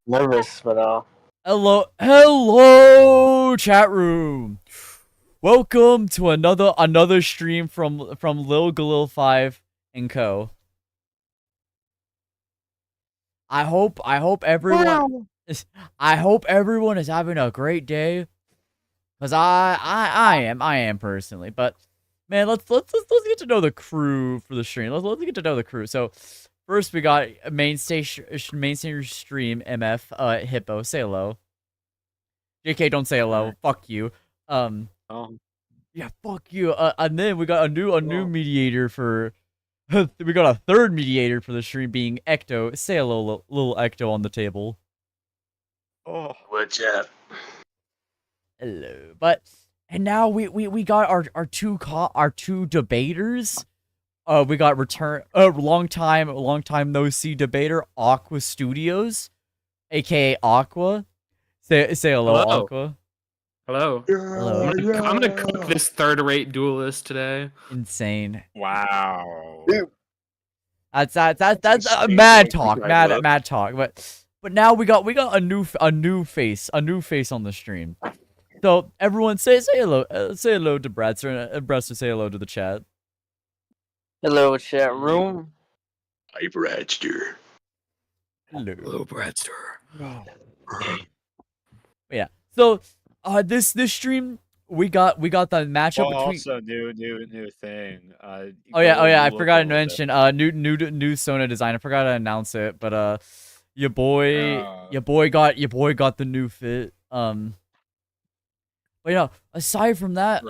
Nervous, but Hello, chat room. Welcome to another stream from Lil Galil 5 and Co. I hope everyone is having a great day, cause I am personally. But man, let's get to know the crew for the stream. Let's get to know the crew. So first we got main stage stream MF Hippo. Say hello. JK, don't say hello. Fuck you. Yeah, fuck you. And then we got a new mediator for. We got a third mediator for the stream being Ecto. Say hello, little Ecto on the table. Oh, what's up? Hello. And now we got our two debaters. We got long time no see debater Aqua Studios, aka Aqua. Say hello, Aqua. Hello. Hello. I'm gonna cook this third-rate duelist today. Insane. Wow. That's mad talk. Mad talk. But now we got a new face on the stream. So everyone say hello to Bradster, and Bradster say hello to the chat. hello, chat room. Hi, Bradster. Hello, Bradster. Yeah. So this stream we got the matchup between. Also, new thing. Oh yeah. I forgot to mention new Sona design. I forgot to announce it, but your boy got the new fit. But yeah, aside from that,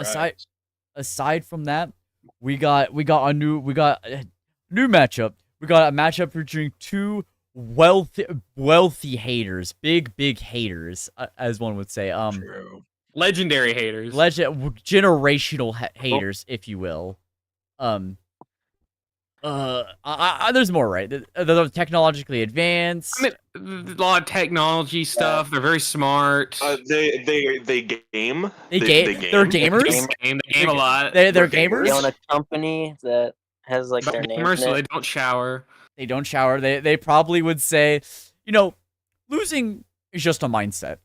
we got a new matchup. We got a matchup featuring two wealthy haters, big haters, as one would say. True. Legendary haters. Generational haters, if you will. There's more, right? They're technologically advanced. I mean, a lot of technology stuff. They're very smart. They game. They're gamers. They game a lot. They're They gamers. own a company that has like their name. Gamers, so in they it. don't shower. They don't shower. They probably would say, losing is just a mindset.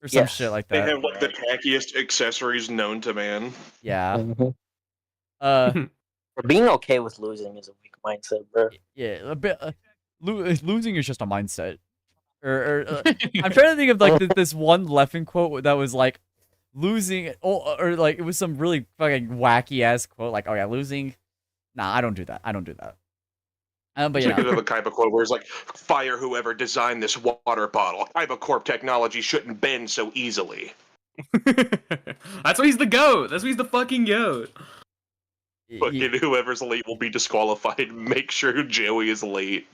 Or some shit like They that. have like the tackiest accessories known to man. Yeah. Being okay with losing is a weak mindset, bro. Yeah, a bit. Losing is just a mindset. I'm trying to think of like this one Leffen quote that was like, losing, or like it was some really fucking wacky ass quote like, oh yeah, losing. Nah, I don't do that. But It's yeah, like the Kaiba quote where it's like, "Fire whoever designed this water bottle. Kaiba Corp technology shouldn't bend so easily." That's why he's the GOAT. That's why he's the fucking GOAT. Fucking whoever's late will be disqualified. Make sure Joey is late.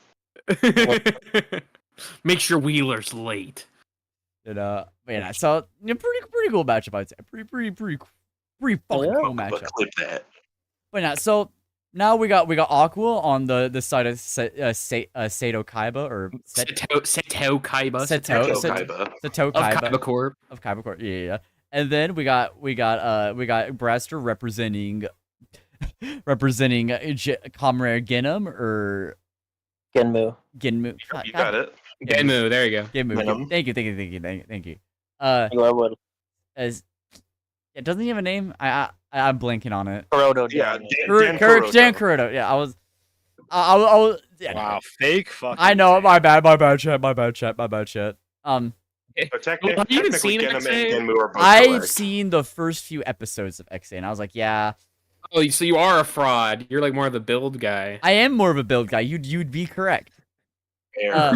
Make sure Wheeler's late. but yeah, so pretty cool matchup, I'd say. Pretty fucking cool But matchup. clip that. But yeah, so now we got Aqua on the side of Seto Kaiba or Seto Kaiba. Seto Of Kaiba Kaiba Corp. of Kaiba Corp. Yeah. And then we got Braster representing Comrade Genm or Genmu. Genmu. You got it. Genmu, there you go. Genmu. Thank you. You are what? As it doesn't he have a name? I'm blanking on it. Kuroto. Yeah, Dan. Dan Kuroto. Yeah, I was. Yeah. Wow, fake fucking. I know. My bad, chat. But technically, Have you even seen Genm XA? and Genmu are both I've correct. seen the first few episodes of XA, and I was like, yeah, Oh, so you are a fraud. You're like more of the build guy. I am more of a build guy. You'd be correct.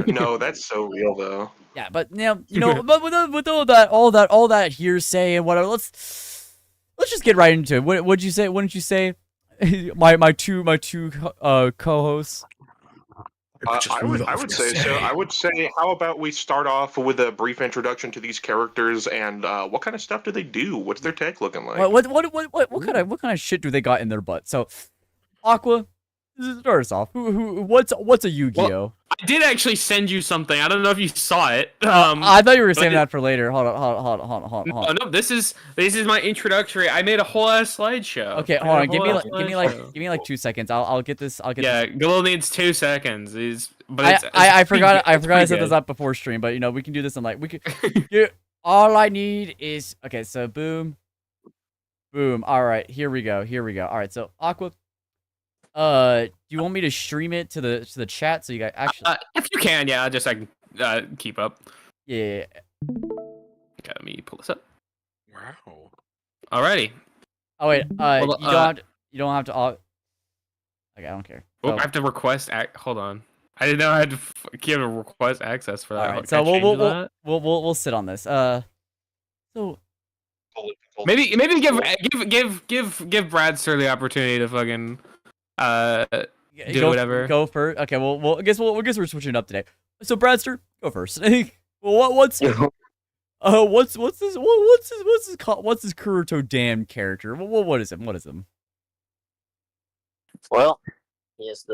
No, that's so real though. Yeah, but but with all that hearsay and whatever, let's just get right into it. What'd you say? Wouldn't you say? my two co-hosts. I would say so. I would say, how about we start off with a brief introduction to these characters and what kind of stuff do they do? What's their tech looking like? What kind of shit do they got in their butt? So, Aqua, Start us off. What's a Yu-Gi-Oh? I did actually send you something. I don't know if you saw it. I thought you were but I saving did- that for later. Hold on. No, this is my introductory. I made a whole ass slideshow. Okay, I hold made on. a whole ass slideshow. Give me like 2 seconds. I'll get this. Yeah, Galil needs 2 seconds. I forgot I pretty set this good. up before stream, but we can do this in like we could. All I need is okay. So boom. All right, here we go. All right, so Aqua. Do you want me to stream it to the chat so you guys actually? If you can, yeah, just I can keep up. Yeah. Okay, let me pull this up. Wow. Oh Alrighty. wait. Well, you don't have to. Okay, I don't care. Oh, So- I have to request. Hold on. I didn't know I had to give a request access for that. All right, Can I so change that? we'll sit on this. So Maybe give Bradster the opportunity to fucking do whatever. Go first. Okay, well, I guess we're switching it up today. So Bradster, go first. Well, what's this Kuruto Dam character? What is him? Well, he was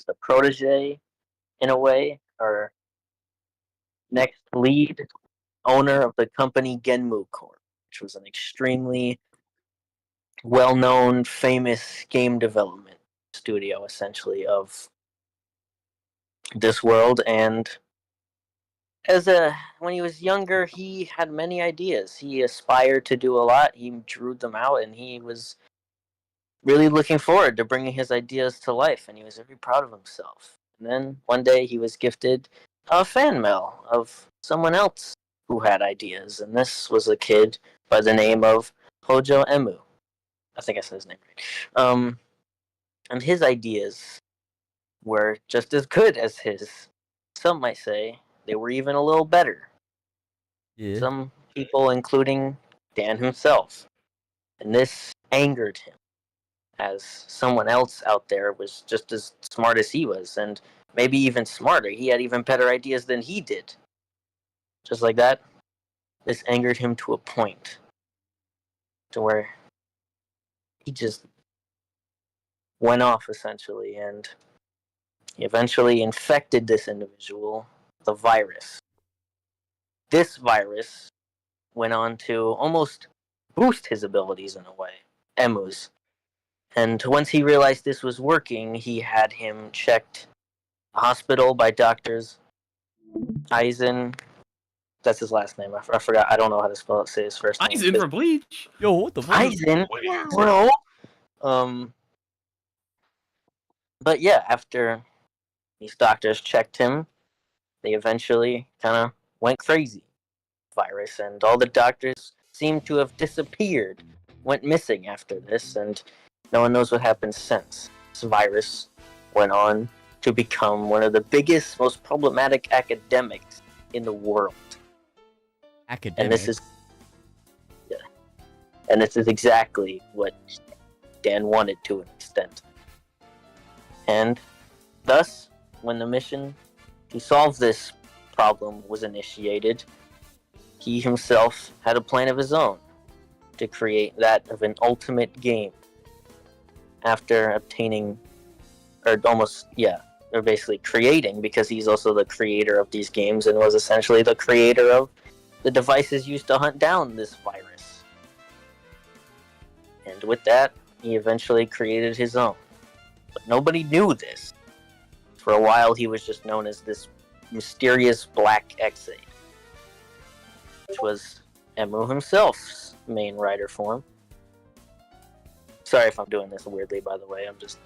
the protege in a way, or next lead owner of the company Genmu Corp, which was an extremely well-known, famous game development studio, essentially, of this world. And when he was younger, he had many ideas. He aspired to do a lot. He drew them out, and he was really looking forward to bringing his ideas to life, and he was very proud of himself. And then one day he was gifted a fan mail of someone else who had ideas, and this was a kid by the name of Hojo Emu. I think I said his name right. And his ideas were just as good as his. Some might say they were even a little better. Yeah. Some people, including Dan himself. And this angered him, as someone else out there was just as smart as he was, and maybe even smarter. He had even better ideas than he did. Just like that, this angered him to a point to where he just went off, essentially, and he eventually infected this individual with a virus. This virus went on to almost boost his abilities in a way, Emu's. And once he realized this was working, he had him checked a hospital by doctors. Eisen, that's his last name. I forgot. I don't know how to say his first name. Eisen for Bleach. Yo, what the fuck? Eisen, bro. But yeah, after these doctors checked him, they eventually kind of went crazy. Virus, and all the doctors seemed to have disappeared, went missing after this, and no one knows what happened since. This virus went on to become one of the biggest, most problematic academics in the world. Academic. And this is exactly what Dan wanted to an extent. And thus, when the mission to solve this problem was initiated, he himself had a plan of his own to create that of an ultimate game. After obtaining, or basically creating, because he's also the creator of these games and was essentially the creator of the devices used to hunt down this virus. And with that, he eventually created his own. But nobody knew this. For a while, he was just known as this mysterious Black X-Aid, which was Emu himself's main writer form. Sorry if I'm doing this weirdly, by the way. I'm just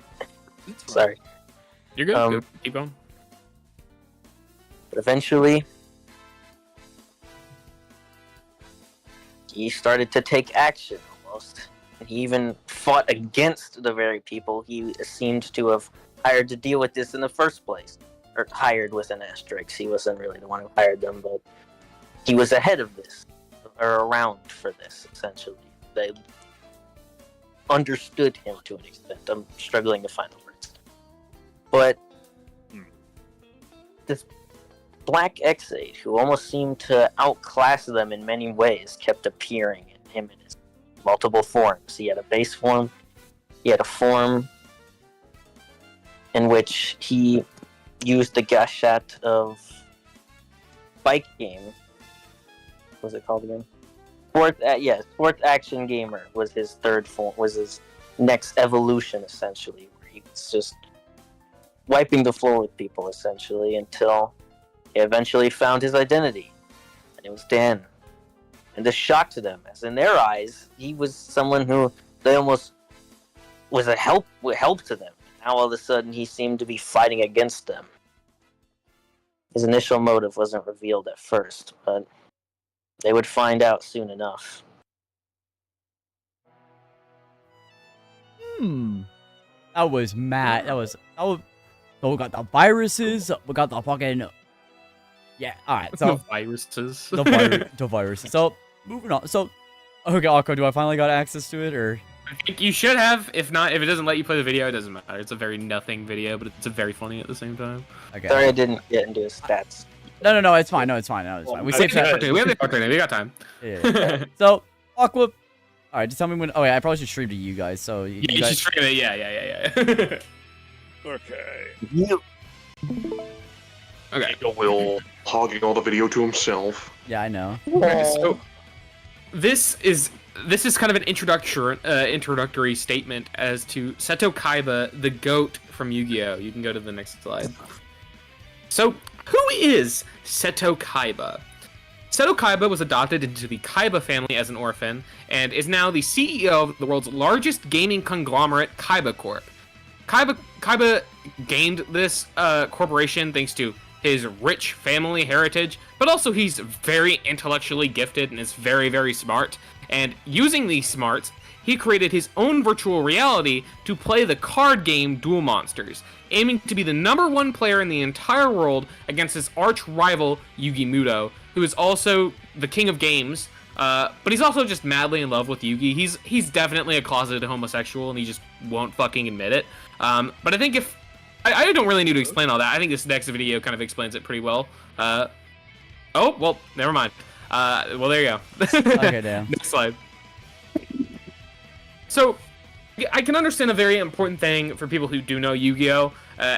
sorry. You're good. Good. Keep going. But eventually, he started to take action almost. He even fought against the very people he seemed to have hired to deal with this in the first place. Or hired with an asterisk. He wasn't really the one who hired them, but he was ahead of this, or around for this, essentially. They understood him to an extent. I'm struggling to find the words. But this Black X-Aid, who almost seemed to outclass them in many ways, kept appearing in him in his multiple forms. He had a base form, he had a form in which he used the gashat of bike game. What was it called again? Sports Action Gamer was his third form, was his next evolution, essentially, where he was just wiping the floor with people, essentially, until he eventually found his identity, and it was Dan. And this shocked them, as in their eyes, he was someone who they almost was a help to them. Now all of a sudden, he seemed to be fighting against them. His initial motive wasn't revealed at first, but they would find out soon enough. That was mad. That was. So we got the viruses. We got the fucking. Yeah. All right. So The viruses. the viruses. So moving on. So okay, Akko, do I finally got access to it, or? I think you should have. If not, if it doesn't let you play the video, it doesn't matter. It's a very nothing video, but it's a very funny at the same time. Okay. Sorry I didn't get into his stats. No, it's fine. No, it's fine. We saved that. We have the opportunity. We got time. Yeah. So Aqua. All right, just tell me when. Oh yeah, I probably should stream to you guys. So you Yeah, you guys... should stream it. Yeah. Okay. Okay. Will hogging all the video to himself. Yeah, I know. So this is kind of an introductory statement as to Seto Kaiba, the GOAT from Yu-Gi-Oh! You can go to the next slide. So, who is Seto Kaiba? Seto Kaiba was adopted into the Kaiba family as an orphan, and is now the CEO of the world's largest gaming conglomerate, Kaiba Corp. Kaiba gained this corporation thanks to his rich family heritage, but also he's very intellectually gifted and is very, very smart. And using these smarts, he created his own virtual reality to play the card game Duel Monsters, aiming to be the #1 player in the entire world against his arch rival Yugi Muto, who is also the king of games. But he's also just madly in love with Yugi. He's definitely a closeted homosexual, and he just won't fucking admit it. But I think if I don't really need to explain all that. I think this next video kind of explains it pretty well. Oh well, never mind. Well, there you go. Okay, damn. Next slide. So, I can understand a very important thing for people who do know Yu-Gi-Oh!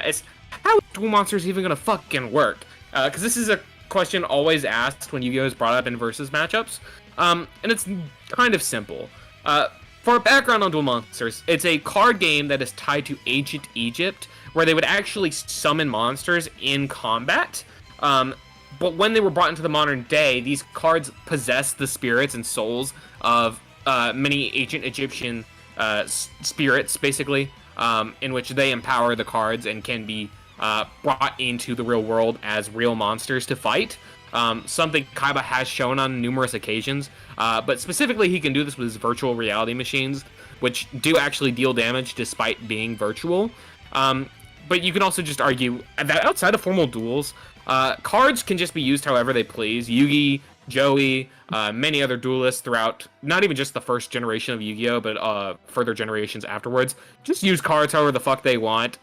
Is how is Duel Monsters even gonna fucking work? Because this is a question always asked when Yu-Gi-Oh! Is brought up in versus matchups. And it's kind of simple. For a background on Duel Monsters, it's a card game that is tied to ancient Egypt, where they would actually summon monsters in combat. But when they were brought into the modern day, these cards possess the spirits and souls of many ancient Egyptian spirits, basically, in which they empower the cards and can be brought into the real world as real monsters to fight. Something Kaiba has shown on numerous occasions, but specifically he can do this with his virtual reality machines, which do actually deal damage despite being virtual. But you can also just argue that outside of formal duels, cards can just be used however they please. Yugi, Joey, many other duelists throughout, not even just the first generation of Yu-Gi-Oh!, but further generations afterwards, just use cards however the fuck they want.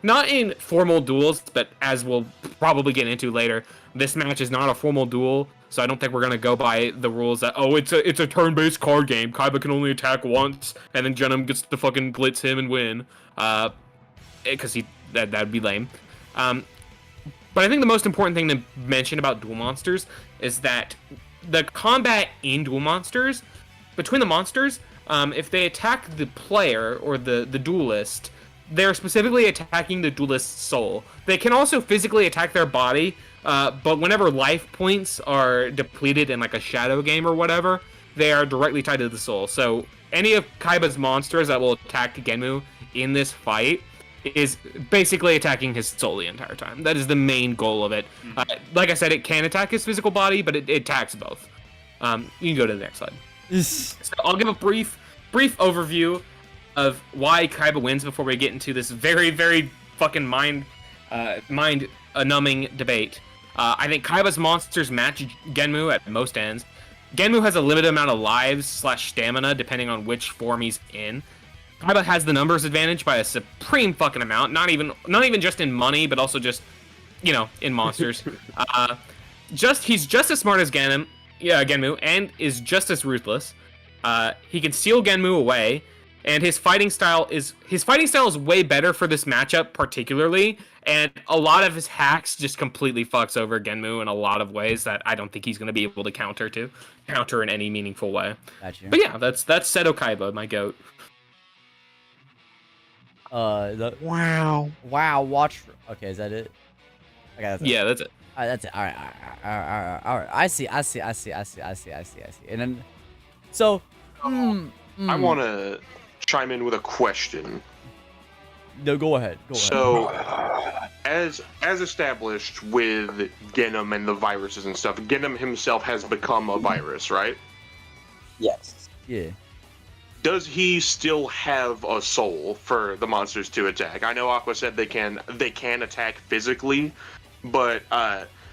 Not in formal duels, but as we'll probably get into later, this match is not a formal duel, so I don't think we're gonna go by the rules that, oh, it's a turn-based card game, Kaiba can only attack once, and then Genm gets to fucking blitz him and win. Because that'd be lame. But I think the most important thing to mention about Duel Monsters is that the combat in Duel Monsters, between the monsters, if they attack the player or the duelist, they're specifically attacking the duelist's soul. They can also physically attack their body, but whenever life points are depleted in like a shadow game or whatever, they are directly tied to the soul. So any of Kaiba's monsters that will attack Genmu in this fight is basically attacking his soul the entire time. That is the main goal of it. Like I said, it can attack his physical body, but it attacks both. You can go to the next slide. So I'll give a brief overview of why Kaiba wins before we get into this very, very fucking mind-numbing debate. I think Kaiba's monsters match Genmu at most ends. Genmu has a limited amount of lives/stamina depending on which form he's in. Kaiba has the numbers advantage by a supreme fucking amount, not even just in money, but also just, in monsters. He's just as smart as Genmu, and is just as ruthless. He can steal Genmu away, and his fighting style is way better for this matchup particularly, and a lot of his hacks just completely fucks over Genmu in a lot of ways that I don't think he's going to be able to counter in any meaningful way. Gotcha. But yeah, that's Seto Kaiba, my goat. Wow. Watch. Okay, is that it? Okay, that's it. Yeah, that's it. All right, that's it. All right. I see. And then, so, I want to chime in with a question. No, go ahead. So, as established with Genm and the viruses and stuff, Genm himself has become a virus, right? Yes. Yeah. Does he still have a soul for the monsters to attack? I know Aqua said they can attack physically, but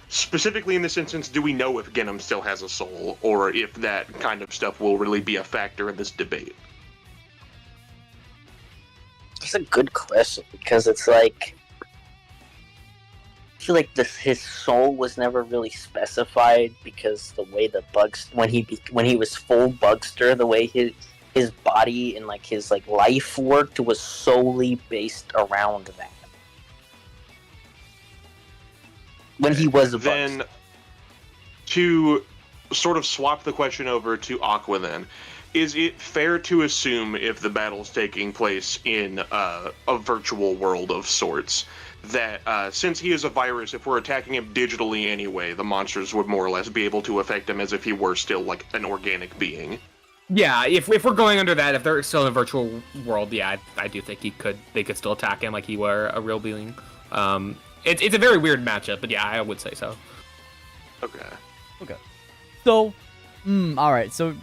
specifically in this instance, do we know if Genm still has a soul, or if that kind of stuff will really be a factor in this debate? That's a good question, because it's like, I feel like his soul was never really specified, because the way the bugs, when he was full Bugster, the way his body and like his like life worked was solely based around that. When he was a then, to sort of swap the question over to Aqua, then, is it fair to assume, if the battle's taking place in a virtual world of sorts, that since he is a virus, if we're attacking him digitally anyway, the monsters would more or less be able to affect him as if he were still like an organic being? Yeah, if we're going under that, if they're still in a virtual world, yeah, I do think they could still attack him like he were a real being. It's a very weird matchup, but yeah, I would say so. Okay. So, all right. So,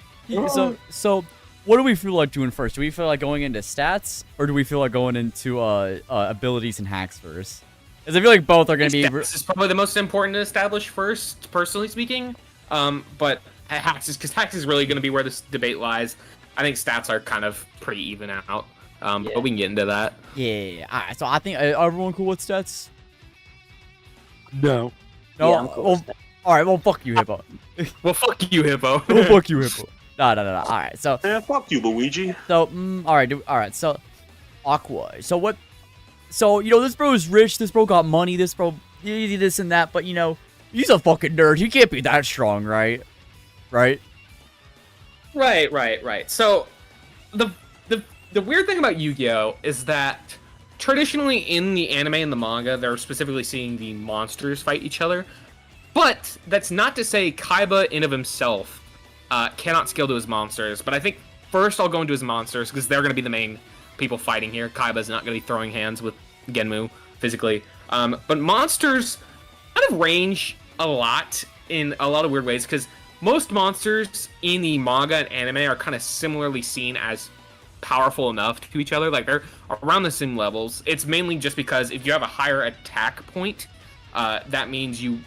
what do we feel like doing first? Do we feel like going into stats, or do we feel like going into abilities and hacks first? Because I feel like both are going to be. This is probably the most important to establish first, personally speaking. But hacks is really going to be where this debate lies. I think stats are kind of pretty even out. But we can get into that. Yeah. All right. So I think everyone cool with stats. No. No. Yeah, I'm cool with that. All right. Well, fuck you, Hippo. Well, fuck you, Hippo. Well, fuck you, Hippo. No. All right. So. Yeah, fuck you, Luigi. So, all right. So, Aqua. So what? So this bro is rich. This bro got money. This bro, this and that. But he's a fucking nerd. He can't be that strong, right? Right. So, the weird thing about Yu-Gi-Oh is that traditionally in the anime and the manga, they're specifically seeing the monsters fight each other. But that's not to say Kaiba in of himself cannot scale to his monsters. But I think first I'll go into his monsters because they're going to be the main people fighting here. Kaiba's not going to be throwing hands with Genmu physically. But monsters kind of range a lot in a lot of weird ways because most monsters in the manga and anime are kind of similarly seen as powerful enough to each other. Like they're around the same levels. It's mainly just because if you have a higher attack point, that means you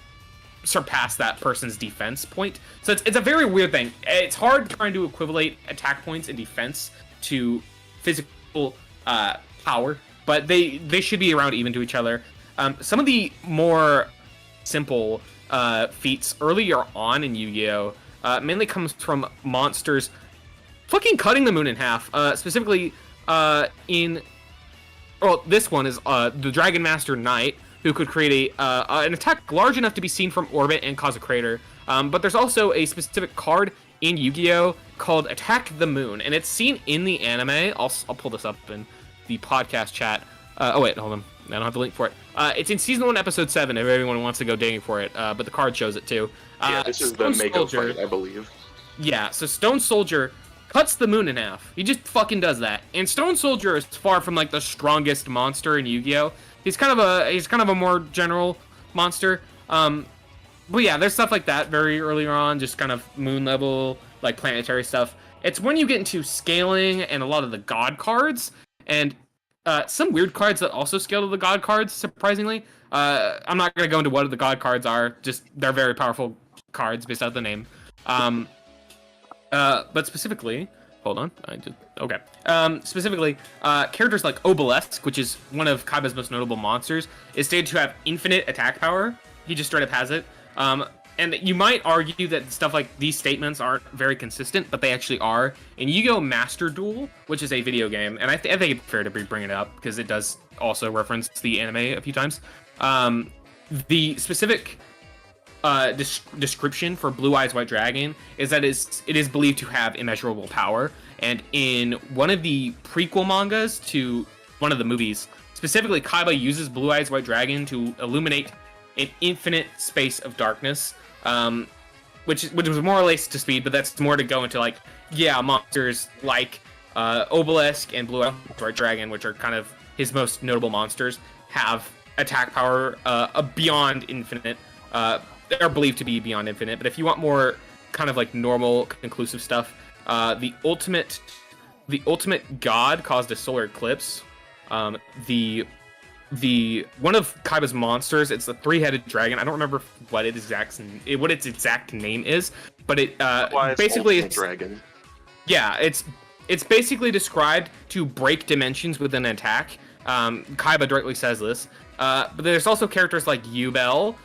surpass that person's defense point. So it's a very weird thing. It's hard trying to equivalate attack points and defense to physical power, but they should be around even to each other. Some of the more simple feats earlier on in Yu-Gi-Oh! Mainly comes from monsters fucking cutting the moon in half. Specifically, this one is the Dragon Master Knight, who could create an attack large enough to be seen from orbit and cause a crater. But there's also a specific card in Yu-Gi-Oh! Called Attack the Moon, and it's seen in the anime. I'll pull this up in the podcast chat. Oh wait, hold on. I don't have the link for it. It's in Season 1, Episode 7, if everyone wants to go digging for it. But the card shows it too. Yeah, this is the Mako fight, I believe. Yeah, so Stone Soldier cuts the moon in half. He just fucking does that. And Stone Soldier is far from like the strongest monster in Yu-Gi-Oh! He's kind of a more general monster. But yeah, there's stuff like that very early on, just kind of moon level, like planetary stuff. It's when you get into scaling and a lot of the god cards, and some weird cards that also scale to the god cards, surprisingly. I'm not going to go into what the god cards are, just they're very powerful cards based out the name. But specifically, hold on, okay. Specifically, characters like Obelisk, which is one of Kaiba's most notable monsters, is stated to have infinite attack power. He just straight up has it. and you might argue that stuff like these statements aren't very consistent, but they actually are. In Yu-Gi-Oh! Master Duel, which is a video game, and I think it's fair to bring it up because it does also reference the anime a few times. The specific description for Blue Eyes White Dragon is that it is believed to have immeasurable power, and in one of the prequel mangas to one of the movies, specifically Kaiba uses Blue Eyes White Dragon to illuminate an infinite space of darkness, which was more or less to speed, but that's more to go into like, yeah, monsters like Obelisk and Blue Eyes White Dragon, which are kind of his most notable monsters, have attack power beyond infinite. They're believed to be beyond infinite, but if you want more kind of like normal, conclusive stuff, the ultimate god caused a solar eclipse. The one of Kaiba's monsters, it's the three-headed dragon. I don't remember what its exact name is, but it basically it's dragon. Yeah, it's basically described to break dimensions with an attack. Kaiba directly says this. But there's also characters like Yubel,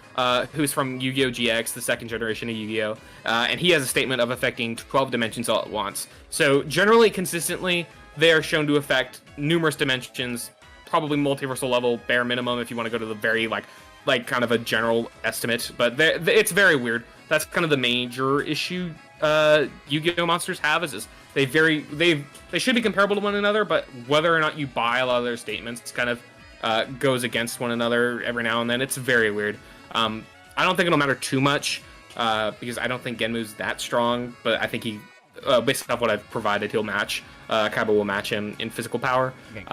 who's from Yu-Gi-Oh! GX, the second generation of Yu-Gi-Oh! And he has a statement of affecting 12 dimensions all at once. So generally, consistently, they are shown to affect numerous dimensions, probably multiversal level, bare minimum, if you want to go to the very, like kind of a general estimate. But it's very weird. That's kind of the major issue Yu-Gi-Oh! Monsters have, is they should be comparable to one another, but whether or not you buy a lot of their statements kind of goes against one another every now and then. It's very weird. I don't think it'll matter too much because I don't think Genmu's that strong, but I think he, based off what I've provided, he'll match. Kaiba will match him in physical power. Okay.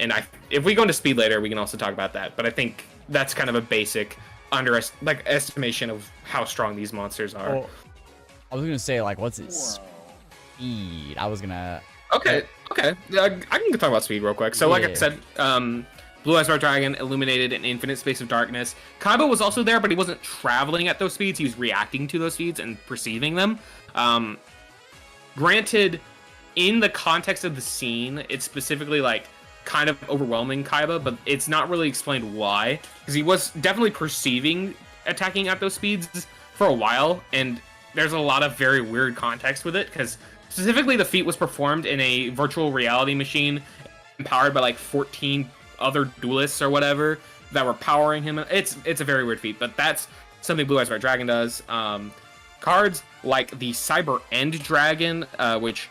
And if we go into speed later, we can also talk about that. But I think that's kind of a basic estimation of how strong these monsters are. Well, I was gonna say, like, what's its speed? I was gonna. Okay. I can talk about speed real quick. So, like I said, Blue Eyes White Dragon illuminated an infinite space of darkness. Kaiba was also there, but he wasn't traveling at those speeds. He was reacting to those speeds and perceiving them. Granted, in the context of the scene, it's specifically like kind of overwhelming Kaiba, but it's not really explained why, because he was definitely perceiving attacking at those speeds for a while, and there's a lot of very weird context with it, because specifically the feat was performed in a virtual reality machine empowered by like 14 other duelists or whatever that were powering him. It's a very weird feat, but that's something Blue Eyes White Dragon does. Cards like the Cyber End Dragon, which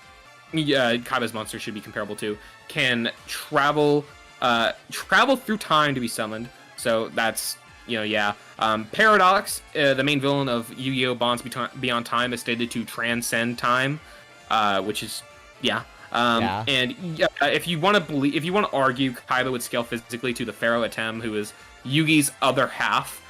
Kaiba's monster should be comparable to, can travel through time to be summoned. So that's, Paradox, the main villain of Yu-Gi-Oh! Bonds Beyond Time, is stated to transcend time, which is, And if you want to argue Kaiba would scale physically to the Pharaoh Atem, who is Yugi's other half,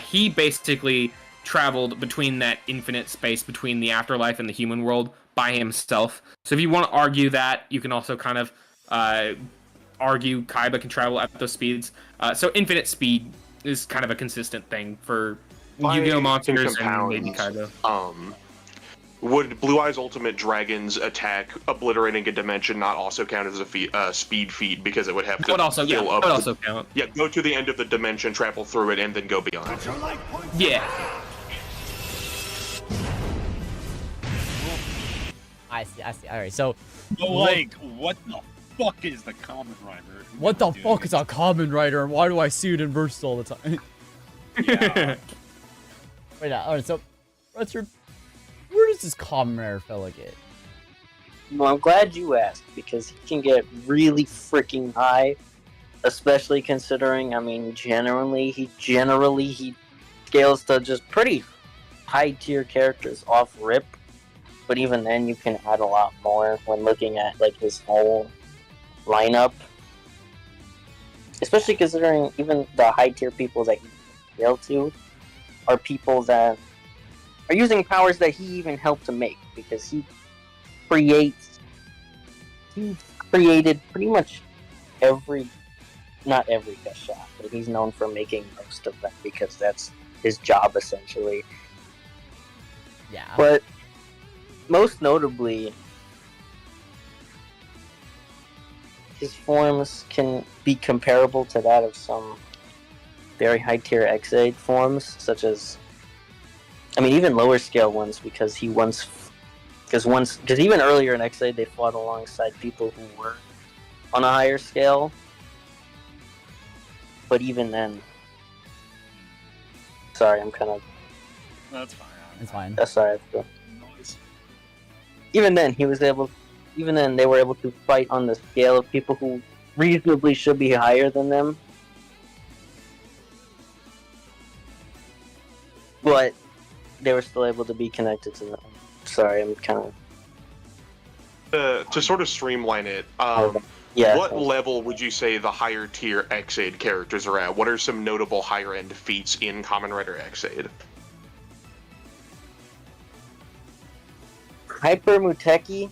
he basically traveled between that infinite space between the afterlife and the human world by himself. So if you want to argue that, you can also kind of argue Kaiba can travel at those speeds. So infinite speed is kind of a consistent thing for Yu-Gi-Oh! Monsters and maybe Kaiba. Would Blue Eyes Ultimate Dragon's attack obliterating a dimension not also count as a speed feat, because it would have to also count. Yeah, go to the end of the dimension, travel through it, and then go beyond. Yeah. I see. All right, so. But like, what the fuck is the Kamen Rider? What the fuck is a Kamen Rider, and why do I see it in verse all the time? Yeah. Wait, all right. So, Richard, where does this Kamen Rider fella get? Well, I'm glad you asked, because he can get really freaking high, especially considering, generally he scales to just pretty high tier characters off rip. But even then, you can add a lot more when looking at like his whole lineup. Especially considering even the high tier people that he scale to are people that are using powers that he even helped to make, because he created pretty much not every best shot, but he's known for making most of them because that's his job essentially. Yeah. But most notably, his forms can be comparable to that of some very high tier X8 forms, such as I mean, even lower scale ones, because even earlier in X8 they fought alongside people who were on a higher scale. But even then, sorry, I'm kind of. That's fine. It's fine. That's sorry. Noise. Even then, they were able to fight on the scale of people who reasonably should be higher than them. But they were still able to be connected to them. Sorry, I'm kind of... to sort of streamline it, yeah. What level would you say the higher tier X8 characters are at? What are some notable higher end feats in Kamen Rider X8? Hyper Muteki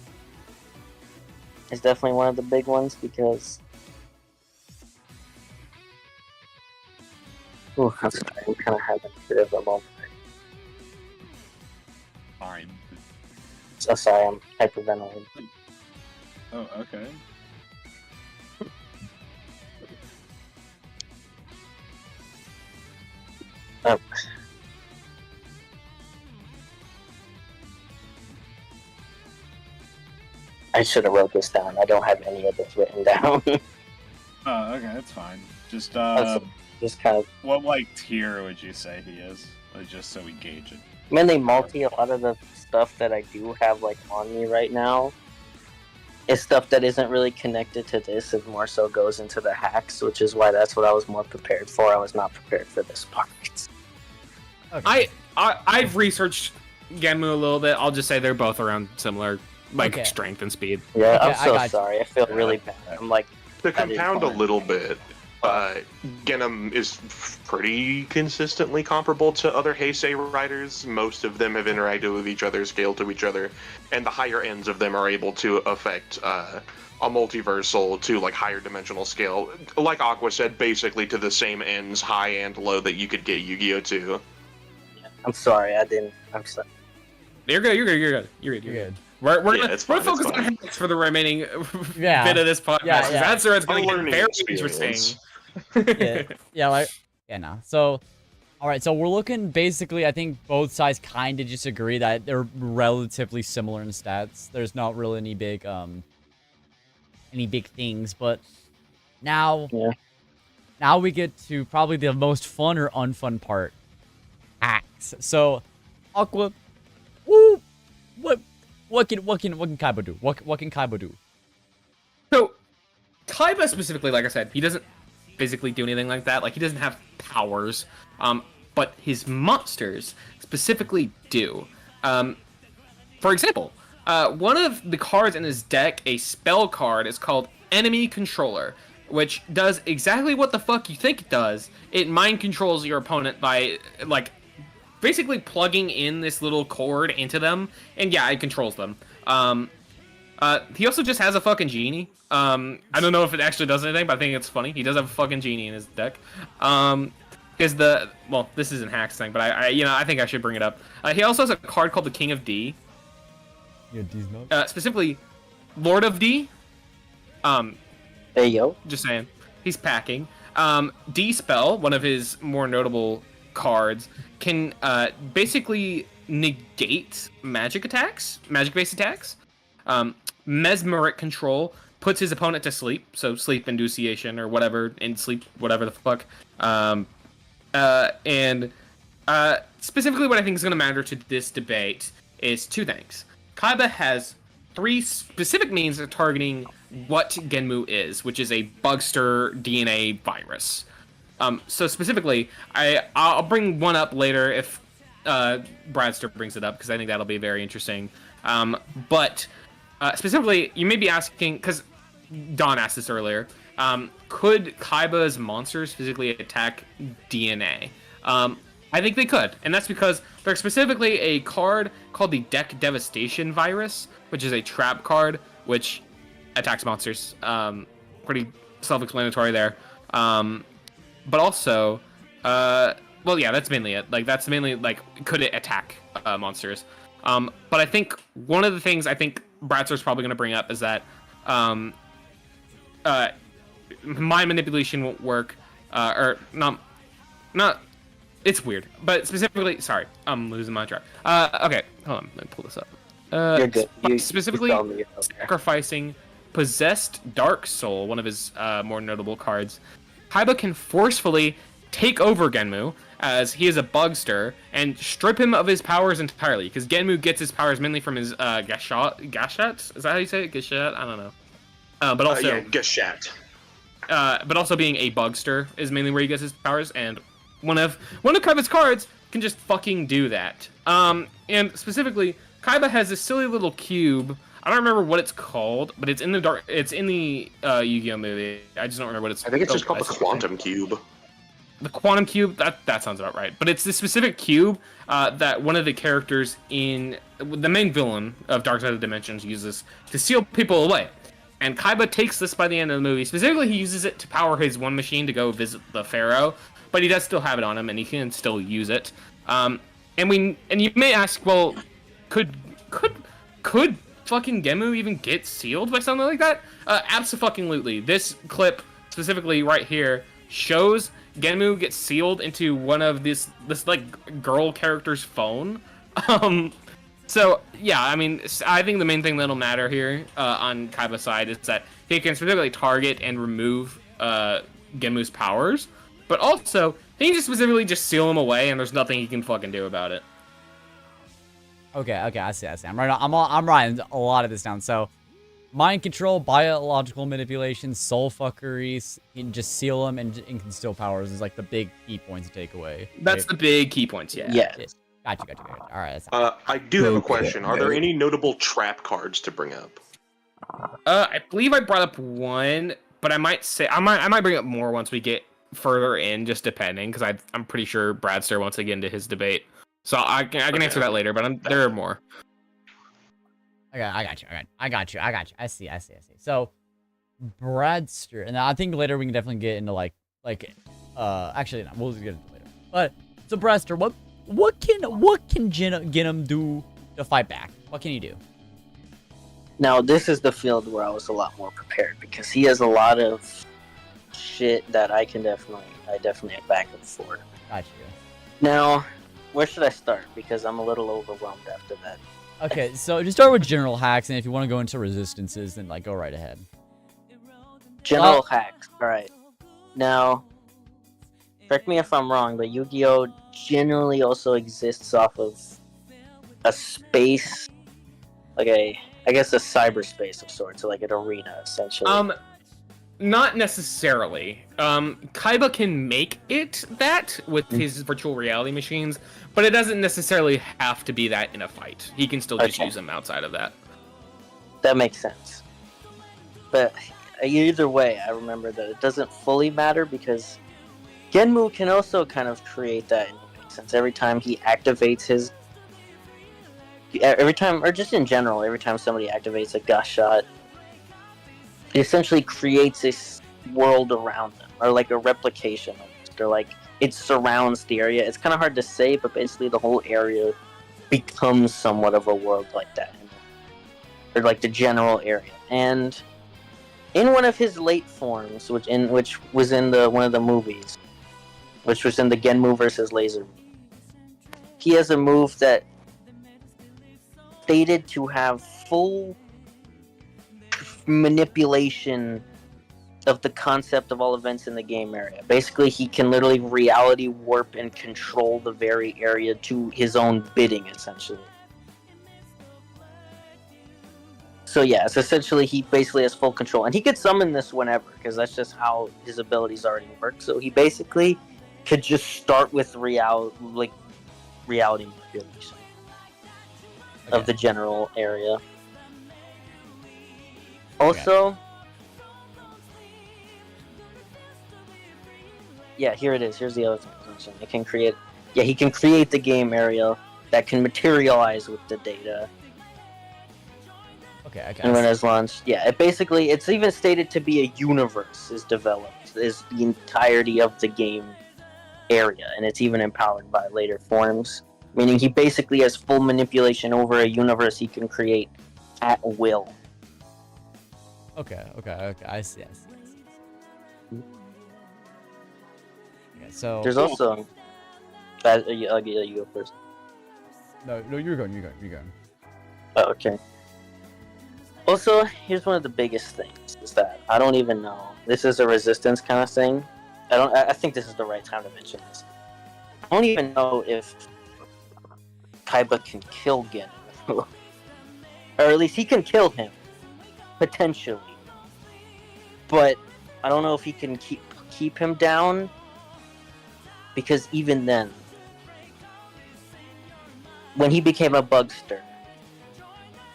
is definitely one of the big ones because. Oh, I'm sorry. I'm kind of having a bit of a moment. Fine. So sorry, I'm hyperventilating. Oh, okay. Oh. I should have wrote this down. I don't have any of this written down. Oh, okay, that's fine. Just Just kind of. what like tier would you say he is? Just so we gauge it. I mean, they multi a lot of the stuff that I do have like on me right now. Is stuff that isn't really connected to this. It more so goes into the hacks, which is why that's what I was more prepared for. I was not prepared for this part. Okay. I've researched Genmu a little bit. I'll just say they're both around similar, like Okay. strength and speed. Yeah, Okay, I'm I so got you. sorry. I feel really bad. I'm like. To compound a fine. little bit, Genm is pretty consistently comparable to other Heisei riders. Most of them have interacted with each other, scaled to each other, and the higher ends of them are able to affect a multiversal to like higher dimensional scale. Like Aqua said, basically to the same ends, high and low, that you could get Yu-Gi-Oh to. I'm sorry. I'm sorry. You're good. You're good. We're gonna focus on hacks for the remaining bit of this podcast. Yeah. That's where it's A gonna get learning very experience. interesting. No. So, all right. So we're looking basically. I think both sides kind of just agree that they're relatively similar in stats. There's not really any big things. But now, now we get to probably the most fun or unfun part: hacks. So, Aqua, woo, what can Kaiba do? What can Kaiba do? So, Kaiba specifically, like I said, he doesn't physically do anything like that. Like, he doesn't have powers. But his monsters specifically do. For example, one of the cards in his deck, a spell card, is called Enemy Controller, which does exactly what the fuck you think it does. It mind controls your opponent by, like, basically plugging in this little cord into them, and yeah, it controls them. He also just has a fucking genie. I don't know if it actually does anything, but I think it's funny. He does have a fucking genie in his deck. This isn't Hack's thing, but I think I should bring it up. He also has a card called the King of D. Yeah, D's not. Specifically, Lord of D. Hey yo. Just saying. He's packing. D Spell, one of his more notable cards, can basically negate magic-based attacks. Mesmeric Control puts his opponent to sleep, so sleep induciation or whatever, and sleep whatever the fuck. And specifically what I think is going to matter to this debate is two things. Kaiba has 3 specific means of targeting what Genmu is, which is a bugster DNA virus. So specifically, I'll bring one up later if Bradster brings it up, because I think that'll be very interesting. But specifically, you may be asking, because Don asked this earlier, could Kaiba's monsters physically attack DNA? I think they could, and that's because there's specifically a card called the Deck Devastation Virus, which is a trap card, which attacks monsters. Pretty self-explanatory there. But also, that's mainly it. Like, that's mainly, like, could it attack monsters? But I think one of the things I think Bratzer's probably going to bring up is that mind manipulation won't work, or not. It's weird, but specifically, sorry, I'm losing my track. Okay, hold on, let me pull this up. You're good. Specifically, you me. sacrificing possessed Dark Soul, one of his more notable cards. Kaiba can forcefully take over Genmu, as he is a bugster, and strip him of his powers entirely, because Genmu gets his powers mainly from his Gashat? Is that how you say it? Gashat? I don't know. But also, yeah, Gashat. But also being a bugster is mainly where he gets his powers, and one of Kaiba's cards can just fucking do that. And specifically, Kaiba has this silly little cube. I don't remember what it's called, but it's in the Yu-Gi-Oh movie. I just don't remember what it's. I think it's just called the Quantum Cube. The Quantum Cube. That sounds about right. But it's this specific cube that one of the characters in the main villain of Dark Side of the Dimensions uses to seal people away. And Kaiba takes this by the end of the movie. Specifically, he uses it to power his one machine to go visit the Pharaoh, but he does still have it on him, and he can still use it. And you may ask, well, could fucking Genmu even get sealed by something like that? Abso-fucking-lutely. This clip, specifically right here, shows Genmu get sealed into one of this like girl character's phone. So, yeah, I mean, I think the main thing that'll matter here on Kaiba's side is that he can specifically target and remove Genmu's powers, but also, he can just specifically just seal him away, and there's nothing he can fucking do about it. Okay, I see. I'm writing a lot of this down. So, mind control, biological manipulation, soul fuckery, you can just seal him and can steal powers is like the big key points to take away. That's the big key points, yeah. Yeah. Gotcha. All right. I do have a question. Are there any notable trap cards to bring up? I believe I brought up one, but I might bring up more once we get further in, just depending, because I'm pretty sure Bradster wants to get into his debate. So I can answer that later, but there are more. Okay, I got you. I see. So, Bradster, and I think later we can definitely get into actually, no, we'll just get into it later. But so Bradster, what can Genm do to fight back? What can he do? Now, this is the field where I was a lot more prepared, because he has a lot of shit that I definitely have backup for. Got you. Now, where should I start? Because I'm a little overwhelmed after that. Okay, so just start with general hacks, and if you want to go into resistances, then go right ahead. General hacks. All right. Now, correct me if I'm wrong, but Yu-Gi-Oh generally also exists off of a space, I guess a cyberspace of sorts, so like an arena, essentially. Not necessarily. Kaiba can make it that with his virtual reality machines, but it doesn't necessarily have to be that in a fight. He can still just use them outside of that. That makes sense. But either way, I remember that it doesn't fully matter, because Genmu can also kind of create that in a way, since every time he activates every time somebody activates a Gush shot, it essentially creates this world around them, or like a replication almost, or like it surrounds the area. It's kind of hard to say, but basically the whole area becomes somewhat of a world like that, or like the general area. And in one of his late forms, which was in one of the movies, which was in the Genmu versus Laser, he has a move that stated to have full manipulation of the concept of all events in the game area. Basically, he can literally reality warp and control the very area to his own bidding, essentially. So yeah, it's essentially he basically has full control, and he could summon this whenever, because that's just how his abilities already work. So he basically could just start with reality manipulation of the general area. Also, yeah, here it is. Here's the other thing. It can create, he can create the game area that can materialize with the data. Okay. And when it's launched, it's even stated to be a universe is developed, is the entirety of the game area, and it's even empowered by later forms. Meaning he basically has full manipulation over a universe he can create at will. Okay. I see. Okay, so there's also I'll let you go first. No, you're going. Oh, okay. Also, here's one of the biggest things, is that I don't even know. This is a resistance kind of thing. I think this is the right time to mention this. I don't even know if Kaiba can kill Genm. Or at least he can kill him. Potentially. But I don't know if he can keep him down. Because even then, when he became a bugster,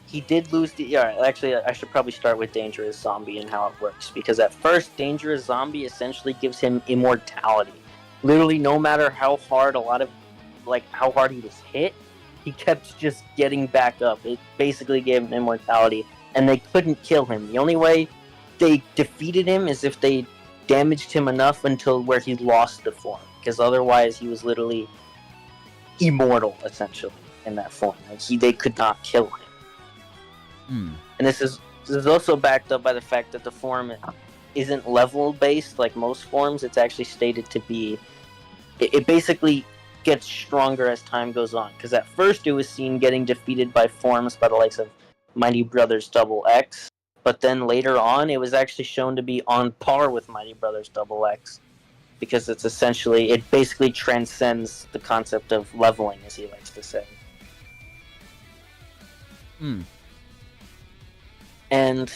he did lose the... Yeah, actually, I should probably start with Dangerous Zombie and how it works. Because at first, Dangerous Zombie essentially gives him immortality. Literally, no matter how hard how hard he was hit, he kept just getting back up. It basically gave him immortality, and they couldn't kill him. The only way they defeated him is if they damaged him enough until where he lost the form. Because otherwise, he was literally immortal, essentially, in that form. They could not kill him. And this is also backed up by the fact that the form isn't level based like most forms. It's actually stated to be. It basically gets stronger as time goes on. Because at first, it was seen getting defeated by forms by the likes of Mighty Brothers Double X. But then later on, it was actually shown to be on par with Mighty Brothers Double X. Because it basically transcends the concept of leveling, as he likes to say. And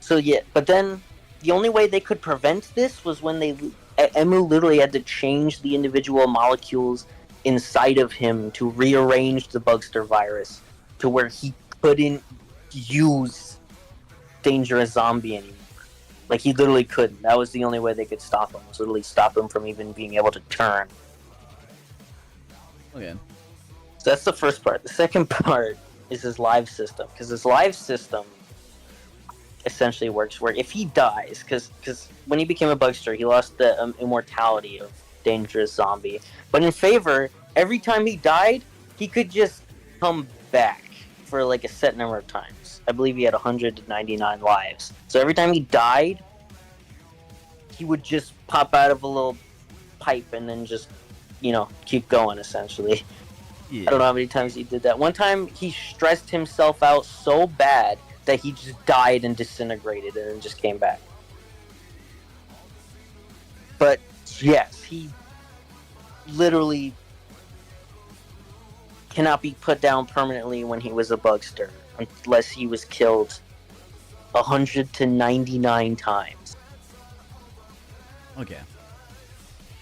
so yeah, but then the only way they could prevent this was when Emu literally had to change the individual molecules inside of him to rearrange the Bugster virus to where he couldn't use Dangerous Zombie anymore. Like, he literally couldn't. That was the only way they could stop him, was literally stop him from even being able to turn. Okay. So that's the first part. The second part is his live system. Because his live system essentially works where if he dies, because when he became a Bugster, he lost the immortality of Dangerous Zombie. But in favor, every time he died, he could just come back for like a set number of times. I believe he had 199 lives. So every time he died, he would just pop out of a little pipe and then just, keep going, essentially. Yeah. I don't know how many times he did that. One time, he stressed himself out so bad that he just died and disintegrated and then just came back. But, yes, he literally cannot be put down permanently when he was a Bugster. Unless he was killed 199 times. Okay.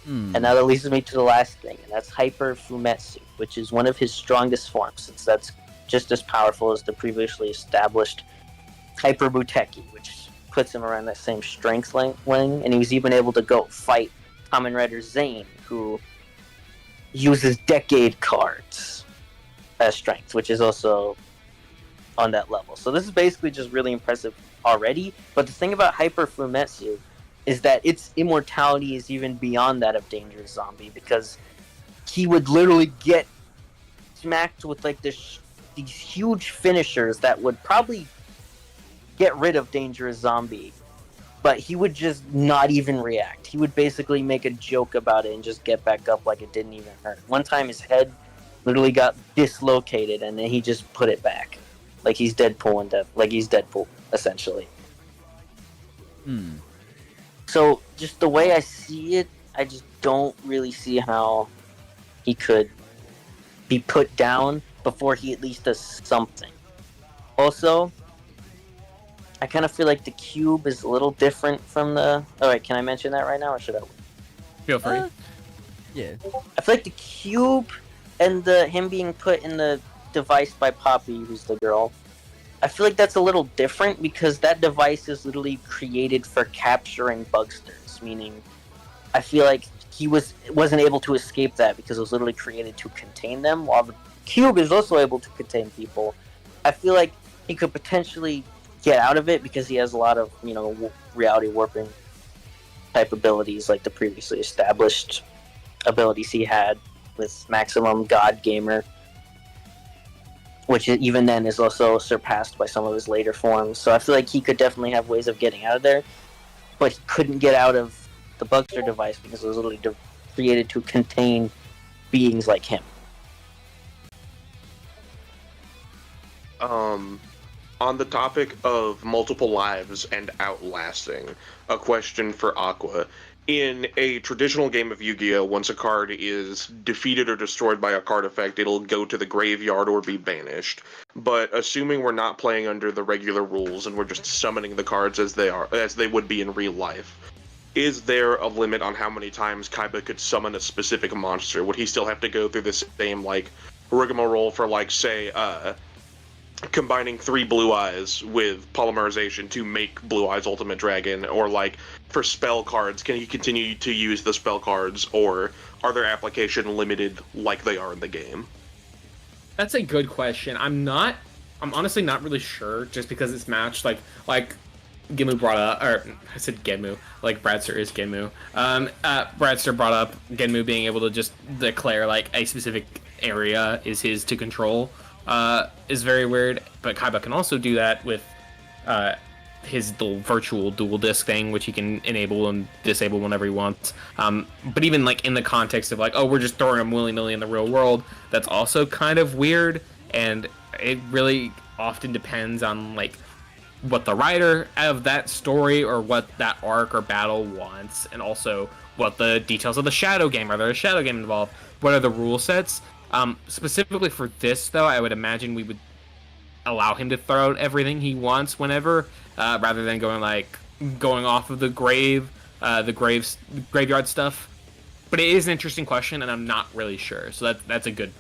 And now that leads me to the last thing, and that's Hyper Fumetsu, which is one of his strongest forms, since that's just as powerful as the previously established Hyper Buteki, which puts him around that same strength wing, and he was even able to go fight Kamen Rider Zane, who uses Decade cards as strength, which is also on that level. So this is basically just really impressive already, but the thing about Hyper Fumetsu is that its immortality is even beyond that of Dangerous Zombie, because he would literally get smacked with like these huge finishers that would probably get rid of Dangerous Zombie, but he would just not even react. He would basically make a joke about it and just get back up like it didn't even hurt. One time his head literally got dislocated and then he just put it back. Like he's Deadpool, essentially. So, just the way I see it, I just don't really see how he could be put down before he at least does something. Also, I kind of feel like the cube is a little different from the... Alright, can I mention that right now, or should I... Feel free. Yeah. I feel like the cube and him being put in the device by Poppy, who's the girl, I feel like that's a little different because that device is literally created for capturing Bugsters, meaning I feel like he wasn't able to escape that because it was literally created to contain them, while the cube is also able to contain people. I feel like he could potentially get out of it because he has a lot of, reality warping type abilities like the previously established abilities he had with Maximum God Gamer, which even then is also surpassed by some of his later forms. So I feel like he could definitely have ways of getting out of there, but he couldn't get out of the Bugster device because it was literally created to contain beings like him. On the topic of multiple lives and outlasting, a question for Aqua. In a traditional game of Yu-Gi-Oh, once a card is defeated or destroyed by a card effect, it'll go to the graveyard or be banished. But assuming we're not playing under the regular rules and we're just summoning the cards as they would be in real life, is there a limit on how many times Kaiba could summon a specific monster? Would he still have to go through the same, like, rigmarole for, like, say, combining 3 Blue Eyes with polymerization to make Blue Eyes Ultimate Dragon, or like for spell cards, can he continue to use the spell cards, or are their application limited like they are in the game? That's a good question. I'm honestly not really sure, just because it's matched like Genmu brought up, or I said Genmu, like Bradster is Genmu. Bradster brought up Genmu being able to just declare like a specific area is his to control. Is very weird, but Kaiba can also do that with his little virtual dual disc thing, which he can enable and disable whenever he wants. But even like in the context of like, oh, we're just throwing them willy-nilly in the real world, that's also kind of weird, and it really often depends on like what the writer of that story or what that arc or battle wants, and also what the details of the shadow game, are there a shadow game involved, what are the rule sets. Specifically for this, though, I would imagine we would allow him to throw out everything he wants whenever, rather than going off of the graveyard stuff. But it is an interesting question, and I'm not really sure. So that's a good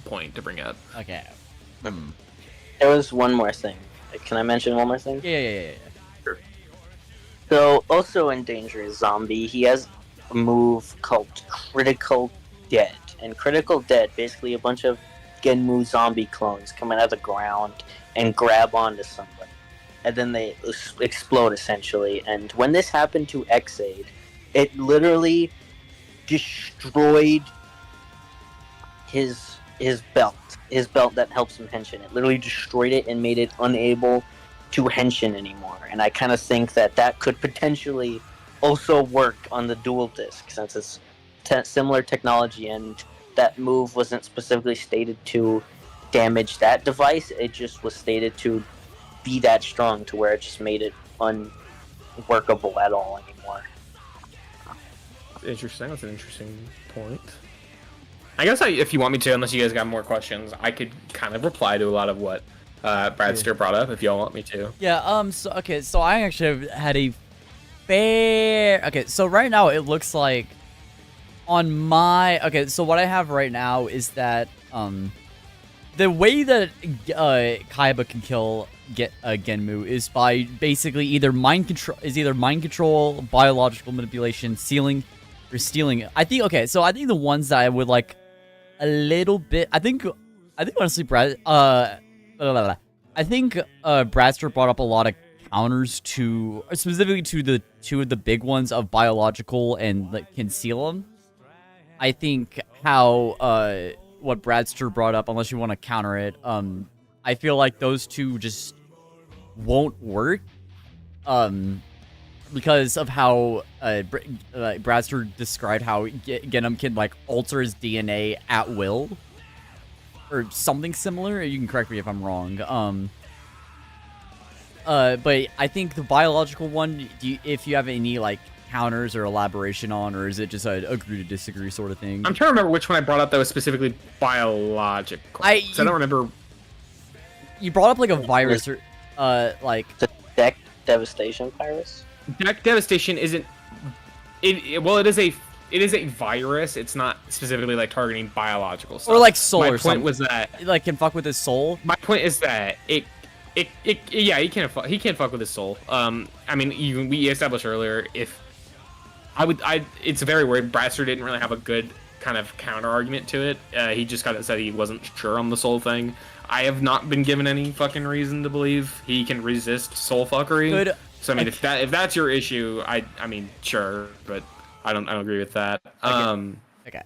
point to bring up. Okay. There was one more thing. Can I mention one more thing? Yeah. Sure. So, also in Dangerous Zombie, he has a move called Critical Dead. And Critical Dead, basically a bunch of Genmu zombie clones come out of the ground and grab onto somebody. And then they explode, essentially. And when this happened to Xaid, it literally destroyed his belt. His belt that helps him henshin. It literally destroyed it and made it unable to henshin anymore. And I kind of think that could potentially also work on the dual disc, since it's similar technology, and that move wasn't specifically stated to damage that device. It just was stated to be that strong to where it just made it unworkable at all anymore. Interesting. That's an interesting point. I guess if you want me to, unless you guys got more questions, I could kind of reply to a lot of what Bradster brought up if y'all want me to. Yeah. So I actually had a fair. Okay. So right now it looks like. So what I have right now is that the way that Kaiba can kill Genmu is by basically either mind control, biological manipulation, sealing, or stealing. I think the ones that I would like a little bit. I think honestly, Bradster brought up a lot of counters to specifically to the two of the big ones of biological and like conceal them. I think how what Bradster brought up, unless you want to counter it, I feel like those two just won't work, because of how Bradster described how Genm can like alter his DNA at will, or something similar. You can correct me if I'm wrong. But I think the biological one, if you have any like counters or elaboration on, or is it just a agree to disagree sort of thing? I'm trying to remember which one I brought up that was specifically biological. I don't remember. You brought up like a virus or like the Deck Devastation virus. Deck Devastation isn't. It is a virus. It's not specifically like targeting biological stuff. Or like soul. My or point something. was that it, like can fuck with his soul. My point is that he can't fuck with his soul. I mean, we established earlier it's very weird. Bradster didn't really have a good kind of counter argument to it. He just kind of said he wasn't sure on the soul thing. I have not been given any fucking reason to believe he can resist soul fuckery. Good. So I mean, if that's your issue, I mean, sure, but I don't agree with that. Okay.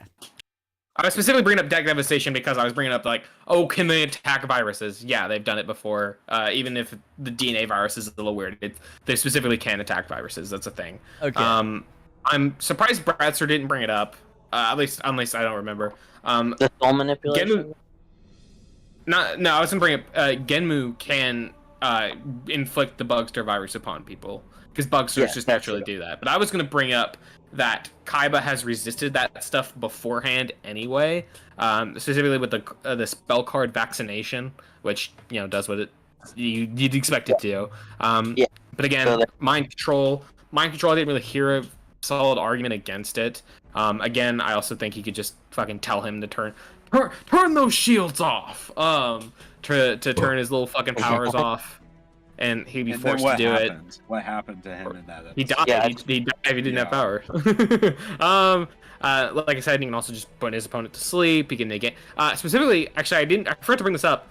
I was specifically bringing up Deck Devastation because I was bringing up like, oh, can they attack viruses? Yeah, they've done it before. Even if the DNA virus is a little weird, they specifically can attack viruses. That's a thing. Okay. I'm surprised Bradster didn't bring it up. At least I don't remember. The soul manipulation. No, I was gonna bring up Genmu can inflict the Bugster virus upon people because Bugsters just naturally do that. But I was gonna bring up that Kaiba has resisted that stuff beforehand anyway, specifically with the spell card vaccination, which does what you'd expect it to. But again, mind control. I didn't really hear a solid argument against it. Again, I also think he could just fucking tell him to turn those shields off. To turn his little fucking powers off, and he'd be forced to do it. What happened to him in that episode? He died. Yeah, he died if he didn't have power. Like I said, he can also just put his opponent to sleep. He can negate. Specifically, actually, I forgot to bring this up.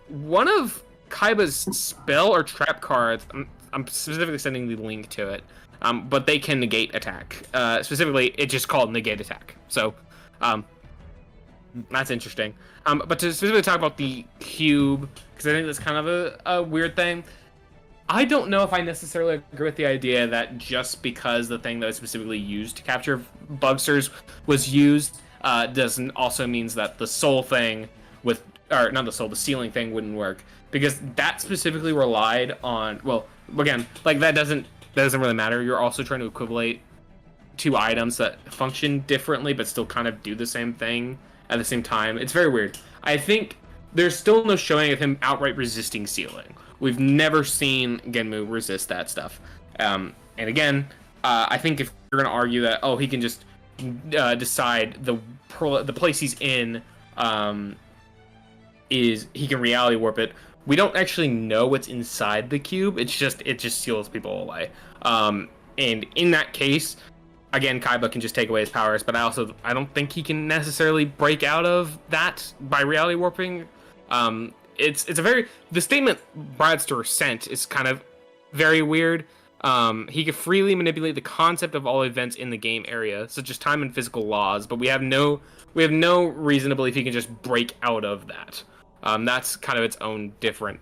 One of Kaiba's spell or trap cards. I'm specifically sending the link to it. But they can negate attack. Specifically, it's just called negate attack. So, that's interesting. But to specifically talk about the cube, because I think that's kind of a weird thing. I don't know if I necessarily agree with the idea that just because the thing that was specifically used to capture Bugsters was used, doesn't also means that the soul thing the ceiling thing wouldn't work. Because that specifically relied on, well, again, like that doesn't really matter. You're also trying to equivalate two items that function differently but still kind of do the same thing at the same time. It's very weird. I think there's still no showing of him outright resisting ceiling. We've never seen Genmu resist that stuff. And again, I think if you're going to argue that, he can just decide the place he's in is he can reality warp it. We don't actually know what's inside the cube. It just seals people away. And in that case, again, Kaiba can just take away his powers, but I don't think he can necessarily break out of that by reality warping. The statement Bradster sent is kind of very weird. He could freely manipulate the concept of all events in the game area, such as time and physical laws, but we have no reason to believe he can just break out of that. That's kind of its own different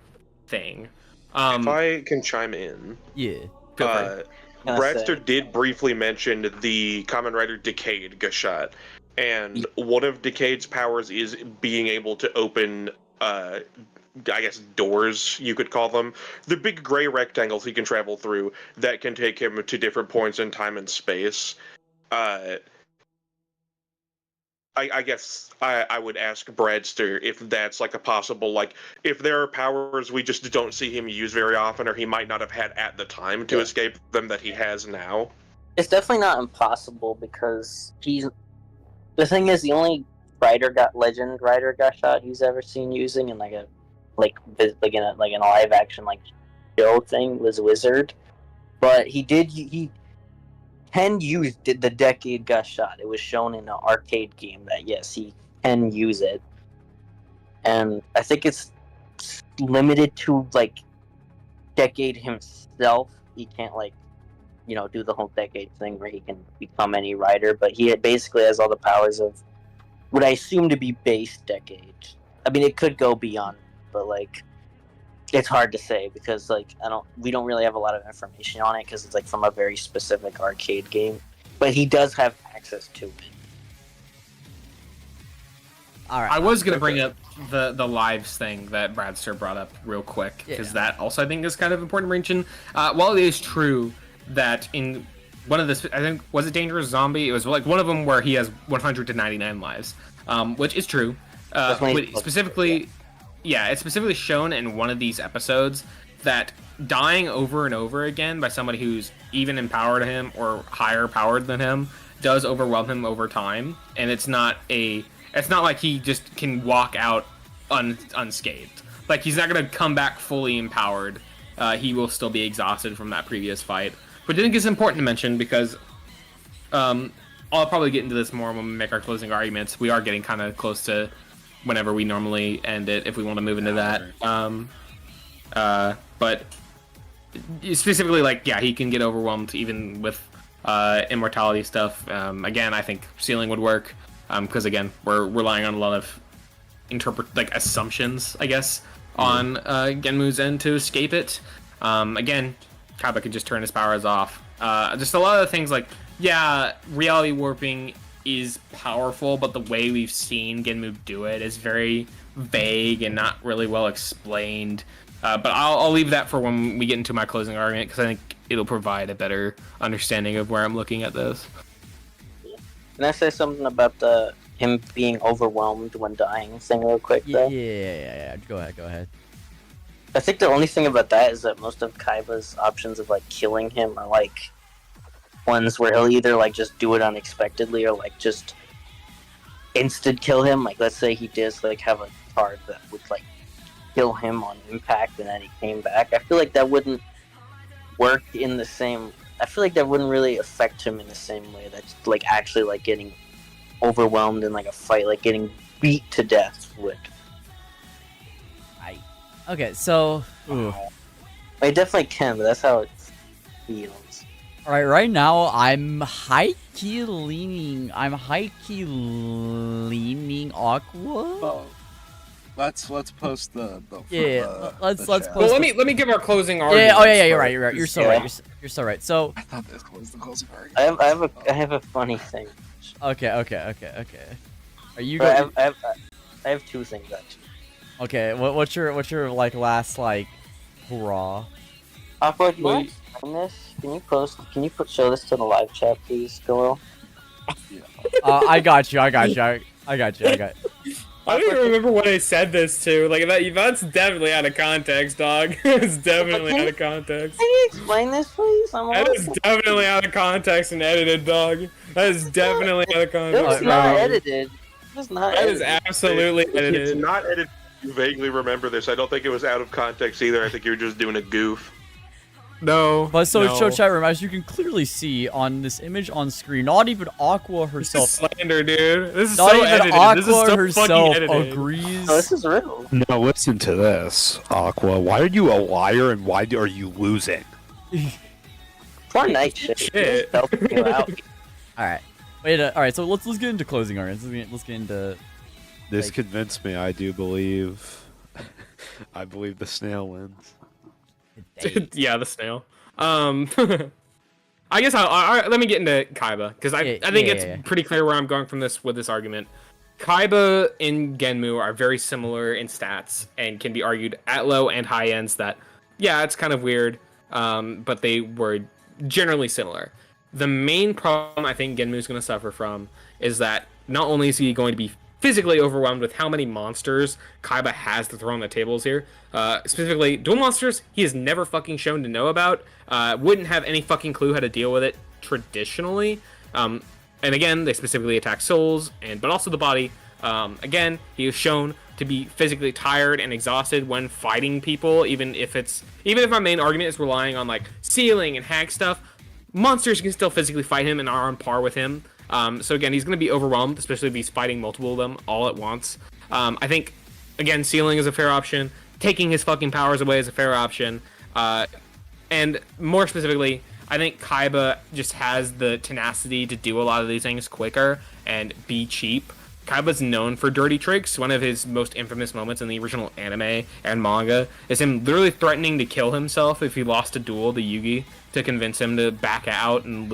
thing. If I can chime in. Yeah. Bradster did briefly mention the Kamen Rider Decade Gashat, and one of Decade's powers is being able to open, I guess, doors, you could call them. The big gray rectangles he can travel through that can take him to different points in time and space. I guess I would ask Bradster if that's like a possible, like, if there are powers we just don't see him use very often, or he might not have had at the time to escape them that he has now. It's definitely not impossible because the thing is, the only legend rider got shot he's ever seen using in in a live action show thing was Wizard, but he can use the Decade Got Shot. It was shown in an arcade game that yes, he can use it, and I think it's limited to Decade himself. He can't do the whole Decade thing where he can become any rider, but he basically has all the powers of what I assume to be base Decade. I mean, it could go beyond, but it's hard to say because we don't really have a lot of information on it because it's from a very specific arcade game. But he does have access to it. All right. I was gonna bring up the lives thing that Bradster brought up real quick because that also I think is kind of important to mention. While it is true that in one of the, I think, was it Dangerous Zombie? It was one of them where he has 100 to 99 lives, which is true. Specifically. Yeah, it's specifically shown in one of these episodes that dying over and over again by somebody who's even in power to him or higher powered than him does overwhelm him over time, and it's not like he just can walk out unscathed. He's not gonna come back fully empowered. He will still be exhausted from that previous fight. But I think it's important to mention because I'll probably get into this more when we make our closing arguments. We are getting kind of close to whenever we normally end it, if we want to move into that. But specifically, he can get overwhelmed even with immortality stuff. Again, I think ceiling would work because again, we're relying on a lot of assumptions, I guess, on Genmu's end to escape it. Again, Kaiba can just turn his powers off. Just a lot of things reality warping is powerful, but the way we've seen Genmu do it is very vague and not really well explained. But I'll leave that for when we get into my closing argument, because I think it'll provide a better understanding of where I'm looking at this. Can I say something about him being overwhelmed when dying thing real quick, though? Yeah. Go ahead. I think the only thing about that is that most of Kaiba's options of, like, killing him are, like, ones where he'll either, like, just do it unexpectedly or, like, just instant kill him. Like, let's say he does, like, have a card that would, like, kill him on impact and then he came back. I feel like that wouldn't work in the same... I feel like that wouldn't really affect him in the same way that, like, actually, like, getting overwhelmed in, like, a fight, like, getting beat to death would. Okay, so... I definitely can, but that's how it feels. Alright, right now, I'm high-key leaning Aqua. Oh. Let's post the let's chat. post. Well, let me give our closing argument. Yeah, you're right. You're so right. You're so right. So I thought this was the closing argument. I have a funny thing. okay. Are you But going? I have two things actually. Okay, what's your like last like hurrah? Aqua, do you want to explain this? Can you show this to the live chat, please, Galil? I got you. I got I don't even remember what I said this to. Like, that's definitely out of context, dog. It's definitely out of context. Can you explain this, please? That is definitely out of context and edited, dog. That is definitely out of context. It's not edited. It's not That is edited. absolutely It's edited. not edited. You vaguely remember this. I don't think it was out of context either. I think you're just doing a goof. No. But so no. chat room, as you can clearly see on this image on screen, not even Aqua This is herself, slander, dude. This is not so even edited. Aqua This is so herself fucking edited. agrees. No, this is real. Now listen to this, Aqua. Why are you a liar and why are you losing? Poor night shit. Shit. Helping you out. All right, wait. All right, so let's get into closing arguments. Let's get into. This Like- convinced me. I do believe. I believe the snail wins. Yeah, the snail. I guess let me get into Kaiba, because I think it's pretty clear where I'm going from this with this argument. Kaiba and Genmu are very similar in stats and can be argued at low and high ends that, yeah, it's kind of weird, but they were generally similar. The main problem I think Genmu's going to suffer from is that not only is he going to be physically overwhelmed with how many monsters Kaiba has to throw on the tables here. Specifically, dual monsters he is never fucking shown to know about. Wouldn't have any fucking clue how to deal with it traditionally. And again, they specifically attack souls, but also the body. Again, he is shown to be physically tired and exhausted when fighting people, even if my main argument is relying on like sealing and hack stuff, monsters can still physically fight him and are on par with him. So again, he's going to be overwhelmed, especially if he's fighting multiple of them all at once. I think, again, sealing is a fair option. Taking his fucking powers away is a fair option. And more specifically, I think Kaiba just has the tenacity to do a lot of these things quicker and be cheap. Kaiba's known for dirty tricks. One of his most infamous moments in the original anime and manga is him literally threatening to kill himself if he lost a duel to Yugi to convince him to back out and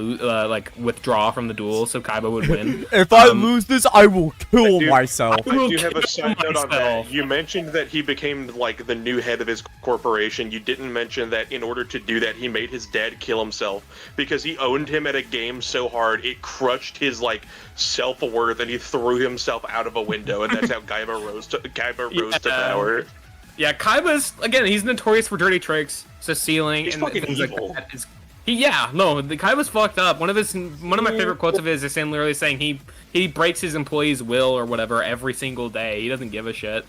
withdraw from the duel so Kaiba would win. If I lose this, I will kill myself. I do have a side note on that. You mentioned that he became like the new head of his corporation. You didn't mention that in order to do that, he made his dad kill himself because he owned him at a game so hard it crushed his like self-worth, and he threw himself out of a window, and that's how Kaiba rose to power. Yeah, Kaiba's, again, he's notorious for dirty tricks, so sealing He's and fucking things evil. like that. The Kaiba's fucked up. One of my favorite quotes of his is him literally saying he breaks his employees' will or whatever every single day. He doesn't give a shit.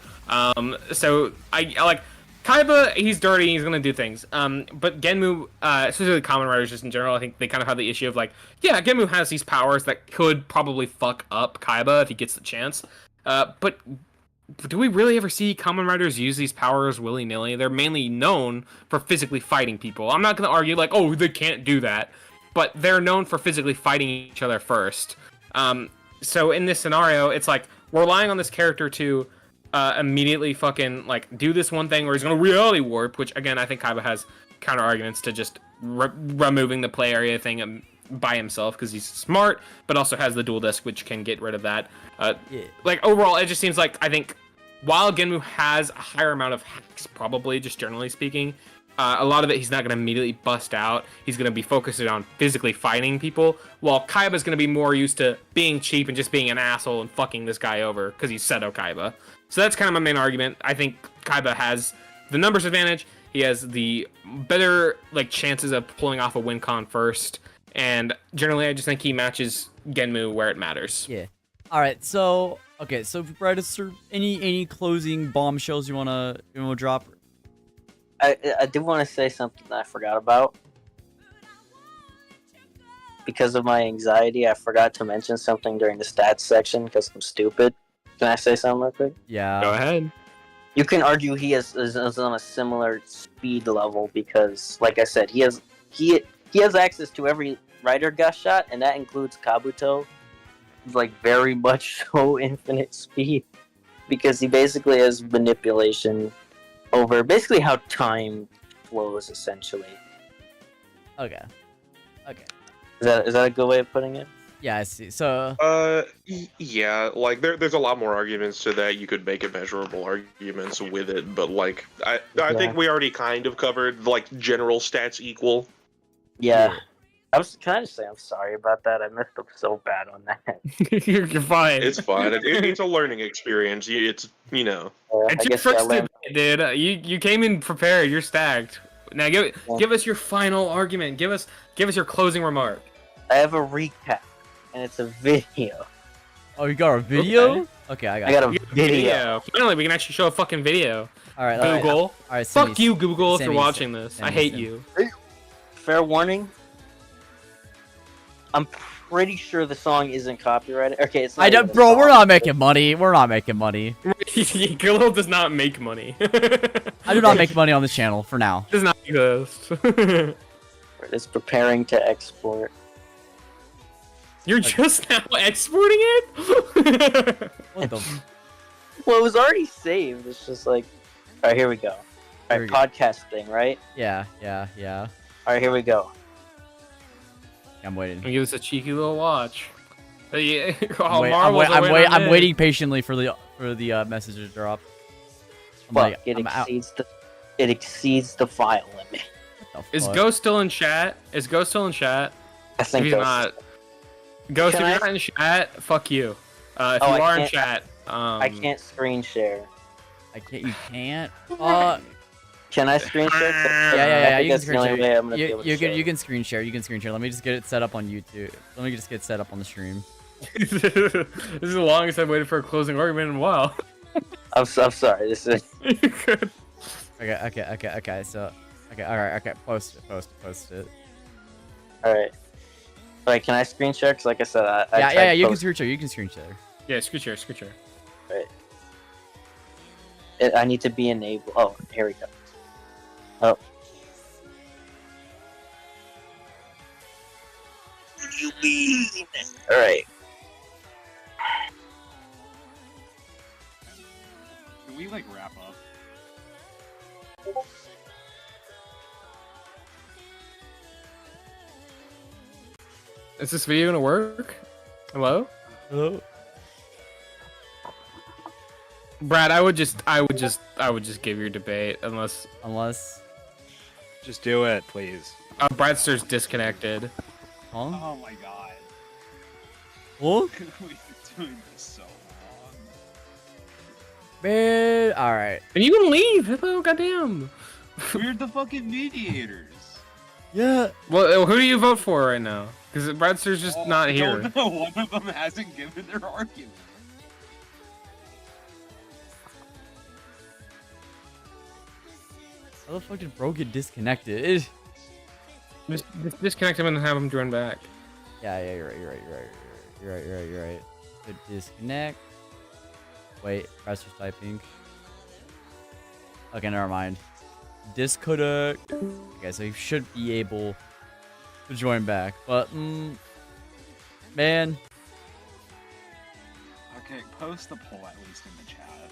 So I like Kaiba. He's dirty. He's gonna do things. But Genmu, especially Kamen Riders just in general, I think they kind of have the issue of like, yeah, Genmu has these powers that could probably fuck up Kaiba if he gets the chance. But do we really ever see Kamen Riders use these powers willy-nilly? They're mainly known for physically fighting people. I'm not going to argue like, oh, they can't do that. But they're known for physically fighting each other first. So in this scenario, it's like, we're relying on this character to immediately fucking like do this one thing where he's going to reality warp, which again, I think Kaiba has counter-arguments to just removing the play area thing by himself because he's smart, but also has the dual disc, which can get rid of that. Yeah. Like overall, it just seems like I think while Genmu has a higher amount of hacks, probably just generally speaking, a lot of it he's not going to immediately bust out. He's going to be focusing on physically fighting people, while Kaiba's going to be more used to being cheap and just being an asshole and fucking this guy over because he's Seto Kaiba. So that's kind of my main argument. I think Kaiba has the numbers advantage. He has the better chances of pulling off a win con first, and generally I just think he matches Genmu where it matters. Yeah. All right. So okay. So Brad, sir, any closing bombshells you wanna drop? I did want to say something that I forgot about. Because of my anxiety, I forgot to mention something during the stats section because I'm stupid. Can I say something real quick? Yeah. Go ahead. You can argue he is on a similar speed level because, like I said, he has access to every Rider Gust shot, and that includes Kabuto. He's very much so infinite speed because he basically has manipulation over basically how time flows, essentially. Okay. Is that a good way of putting it? Yeah, I see. So. Yeah, there's a lot more arguments to that. You could make immeasurable arguments with it, but I think we already kind of covered general stats equal. Yeah. Can I just say I'm sorry about that? I messed up so bad on that. You're fine. It's fine. It's a learning experience. It's It's your first debate, dude. You came in prepared. You're stacked. Now give us your final argument. Give us your closing remark. I have a recap, and it's a video. Oh, you got a video? Okay, I got a video. Finally, we can actually show a fucking video. All right, Google. All right, fuck you, Google, if you're watching this. I hate you. Fair warning. I'm pretty sure the song isn't copyrighted. Okay, it's not. Bro, we're not making money. We're not making money. Google does not make money. I do not make money on this channel for now. Does not exist. It's preparing to export. You're just now exporting it? What the? Well, it was already saved. It's just all right, here we go. All right, podcast thing, right? Yeah. All right, here we go. I'm waiting. Give us a cheeky little watch. Yeah. I'm waiting patiently for the message to drop. It exceeds the file limit. Is Ghost still in chat? I think he's not. Ghost, if you're not in chat, fuck you. If you are in chat, I can't screen share. You can't. Can I screen share? Yeah. You can that's the only way I'm gonna be able to share. You can screen share. Let me just get it set up on YouTube. Let me just get set up on the stream. This is the longest I've waited for a closing argument in a while. I'm sorry. This is. Good. Okay. So, all right. Post it. All right. Wait, can I screen share? Because like I said, yeah. You can screen share. Yeah, screen share. Right. I need to be enabled. Oh, here we go. Oh. What do you mean? All right. Can we wrap up? Is this video gonna work? Hello? Brad, I would just give your debate unless just do it, please. Bradster's disconnected. Huh? Oh my god. What? We've been doing this so long. Man, all right. And you can leave. Oh, goddamn. We're the fucking mediators. Yeah. Well, who do you vote for right now? Because Bradster's just not here. No, one of them hasn't given their argument. How the fuck did bro get disconnected? Just disconnect him and have him join back. Yeah, you're right. Good disconnect. Wait, Bradster's typing. Okay, never mind. Disconnect. Okay, so he should be able to join back, but man. Okay, post the poll at least in the chat.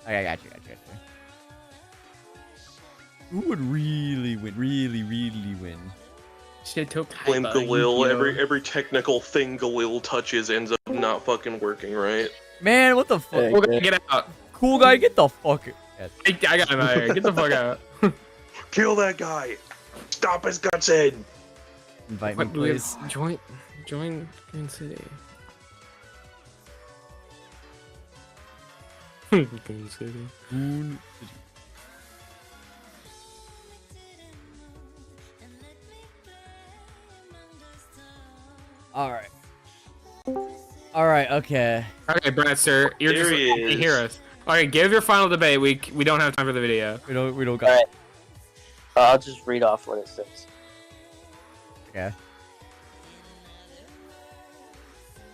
Okay, I got you. Who would really win? Really win? Seto Blame Kaiba, Galil. Yu-Gi-Oh. Every technical thing Galil touches ends up not fucking working, right? Man, what the fuck? Cool guy, get out. Cool guy, get the fuck out. I got him out of here. Get the fuck out. Kill that guy! Stop his guts in! Invite me, What do we please. have? Join Green City. Green City. Alright. Alright, okay. Okay, Brad, sir, you're There just he you is. hear us. Okay, give your final debate. We don't have time for the video. We don't got Alright. I'll just read off what it says. Okay.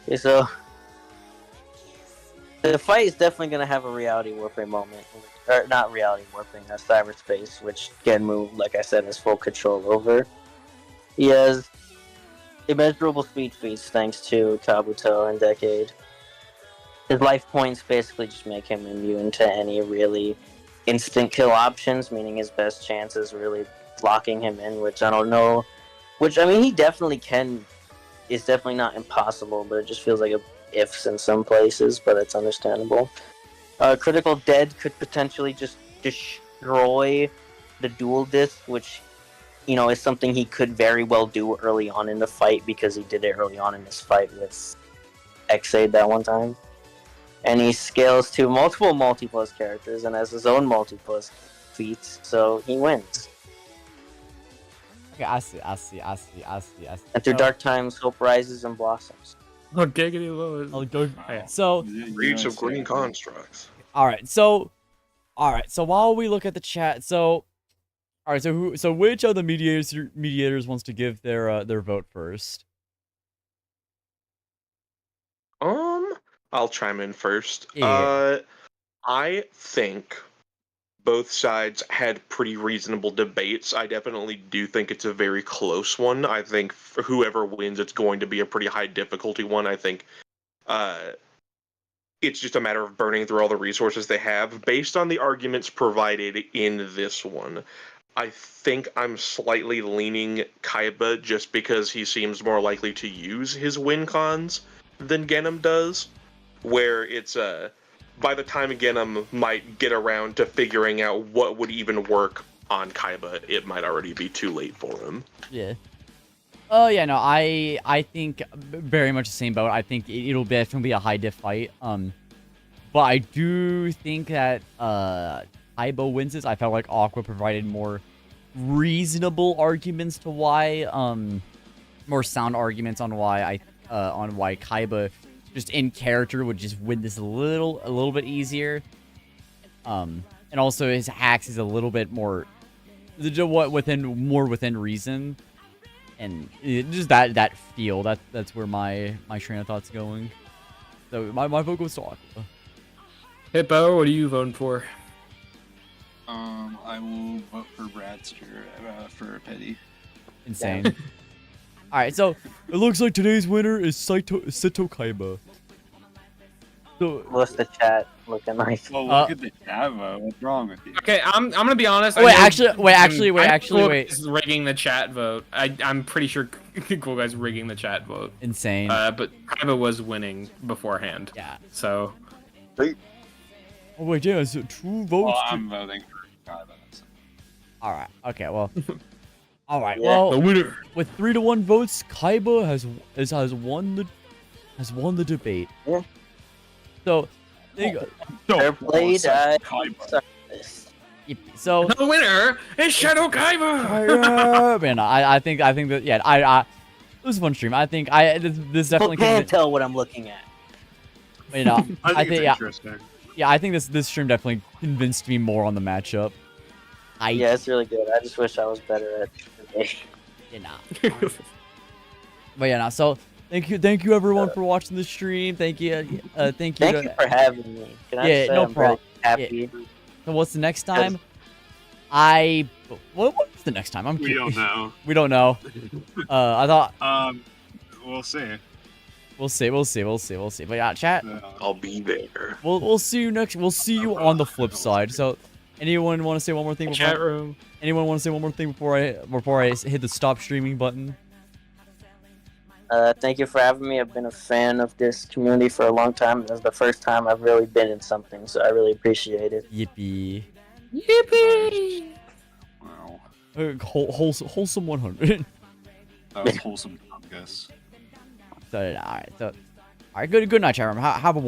Okay, so the fight is definitely gonna have a reality warping moment, or not reality warping, cyberspace, which Genmu, like I said, has full control over. He has immeasurable speed feats thanks to Kabuto and Decade. His life points basically just make him immune to any really instant kill options, meaning his best chance is really locking him in, which I don't know. Which, I mean, he definitely can. It's definitely not impossible, but it just feels like a ifs in some places, but it's understandable. Critical Dead could potentially just destroy the dual disc, which, you know, is something he could very well do early on in the fight because he did it early on in his fight with Xaid that one time. And he scales to multiple multi-plus characters and has his own multi-plus feats, so he wins. Okay, I see. And through dark times, hope rises and blossoms. Oh, giggity low. I'll go. Yeah. So, Reach of green constructs. alright, so while we look at the chat, so which of the mediators wants to give their vote first? I'll chime in first. Yeah. I think both sides had pretty reasonable debates. I definitely do think it's a very close one. I think for whoever wins, it's going to be a pretty high difficulty one. I think it's just a matter of burning through all the resources they have. Based on the arguments provided in this one, I think I'm slightly leaning Kaiba just because he seems more likely to use his win cons than Genm does, where it's by the time Genm might get around to figuring out what would even work on Kaiba, it might already be too late for him. Yeah. Oh yeah, no, I think very much the same boat. I think it'll definitely be a high diff fight. But I do think that Kaiba wins this. I felt like Aqua provided more reasonable arguments to why, more sound arguments on why Kaiba just in character would just win this a little bit easier. And also his hacks is a little bit more within reason. And just that feel, that's where my train of thought's going. So my vote goes to Aqua. Hippo, what are you voting for? I will vote for Bradster for Petty. Insane. Alright, so it looks like today's winner is Seto Kaiba. So, What's the chat looking like? Well, look at the Java. What's wrong with you? Okay, I'm gonna be honest. Wait, I actually, wait. Is rigging the chat vote. I'm pretty sure Cool Guy's rigging the chat vote. Insane. But Kaiba was winning beforehand. Yeah. So. Oh wait, yeah, it's true votes. Well, I'm voting for Kaiba. Alright, okay, well. Alright, Yeah. well, The winner. with 3-1 votes, Kaiba has won the debate. Yeah. So, there you go. Fair played. Kaiba. Sorry for this. So, The winner is Shadow Kaiba. man, I think that, yeah, it was a fun stream. I think this definitely Can't tell what I'm looking at. you know, I think, it's yeah, interesting. yeah, I think this stream definitely convinced me more on the matchup. Yeah, it's really good. I just wish I was better at it. You know. But yeah, no, so thank you everyone for watching the stream. Thank you. Thank you for having me. Can I Yeah, say no I'm very problem. happy. So what's the next time? What's the next time? I'm We curious. don't know. We don't know. I thought We'll see. we'll see. But yeah, chat. I'll be there. We'll see you next. We'll see you on the flip side. So, anyone want to say one more thing? Chat room. Anyone want to say one more thing before I hit the stop streaming button? Thank you for having me. I've been a fan of this community for a long time. This is the first time I've really been in something, so I really appreciate it. Yippee. Yippee! Wow. Wholesome 100. That was wholesome, I guess. So, all right. So, all right. Good night, chat room. Have a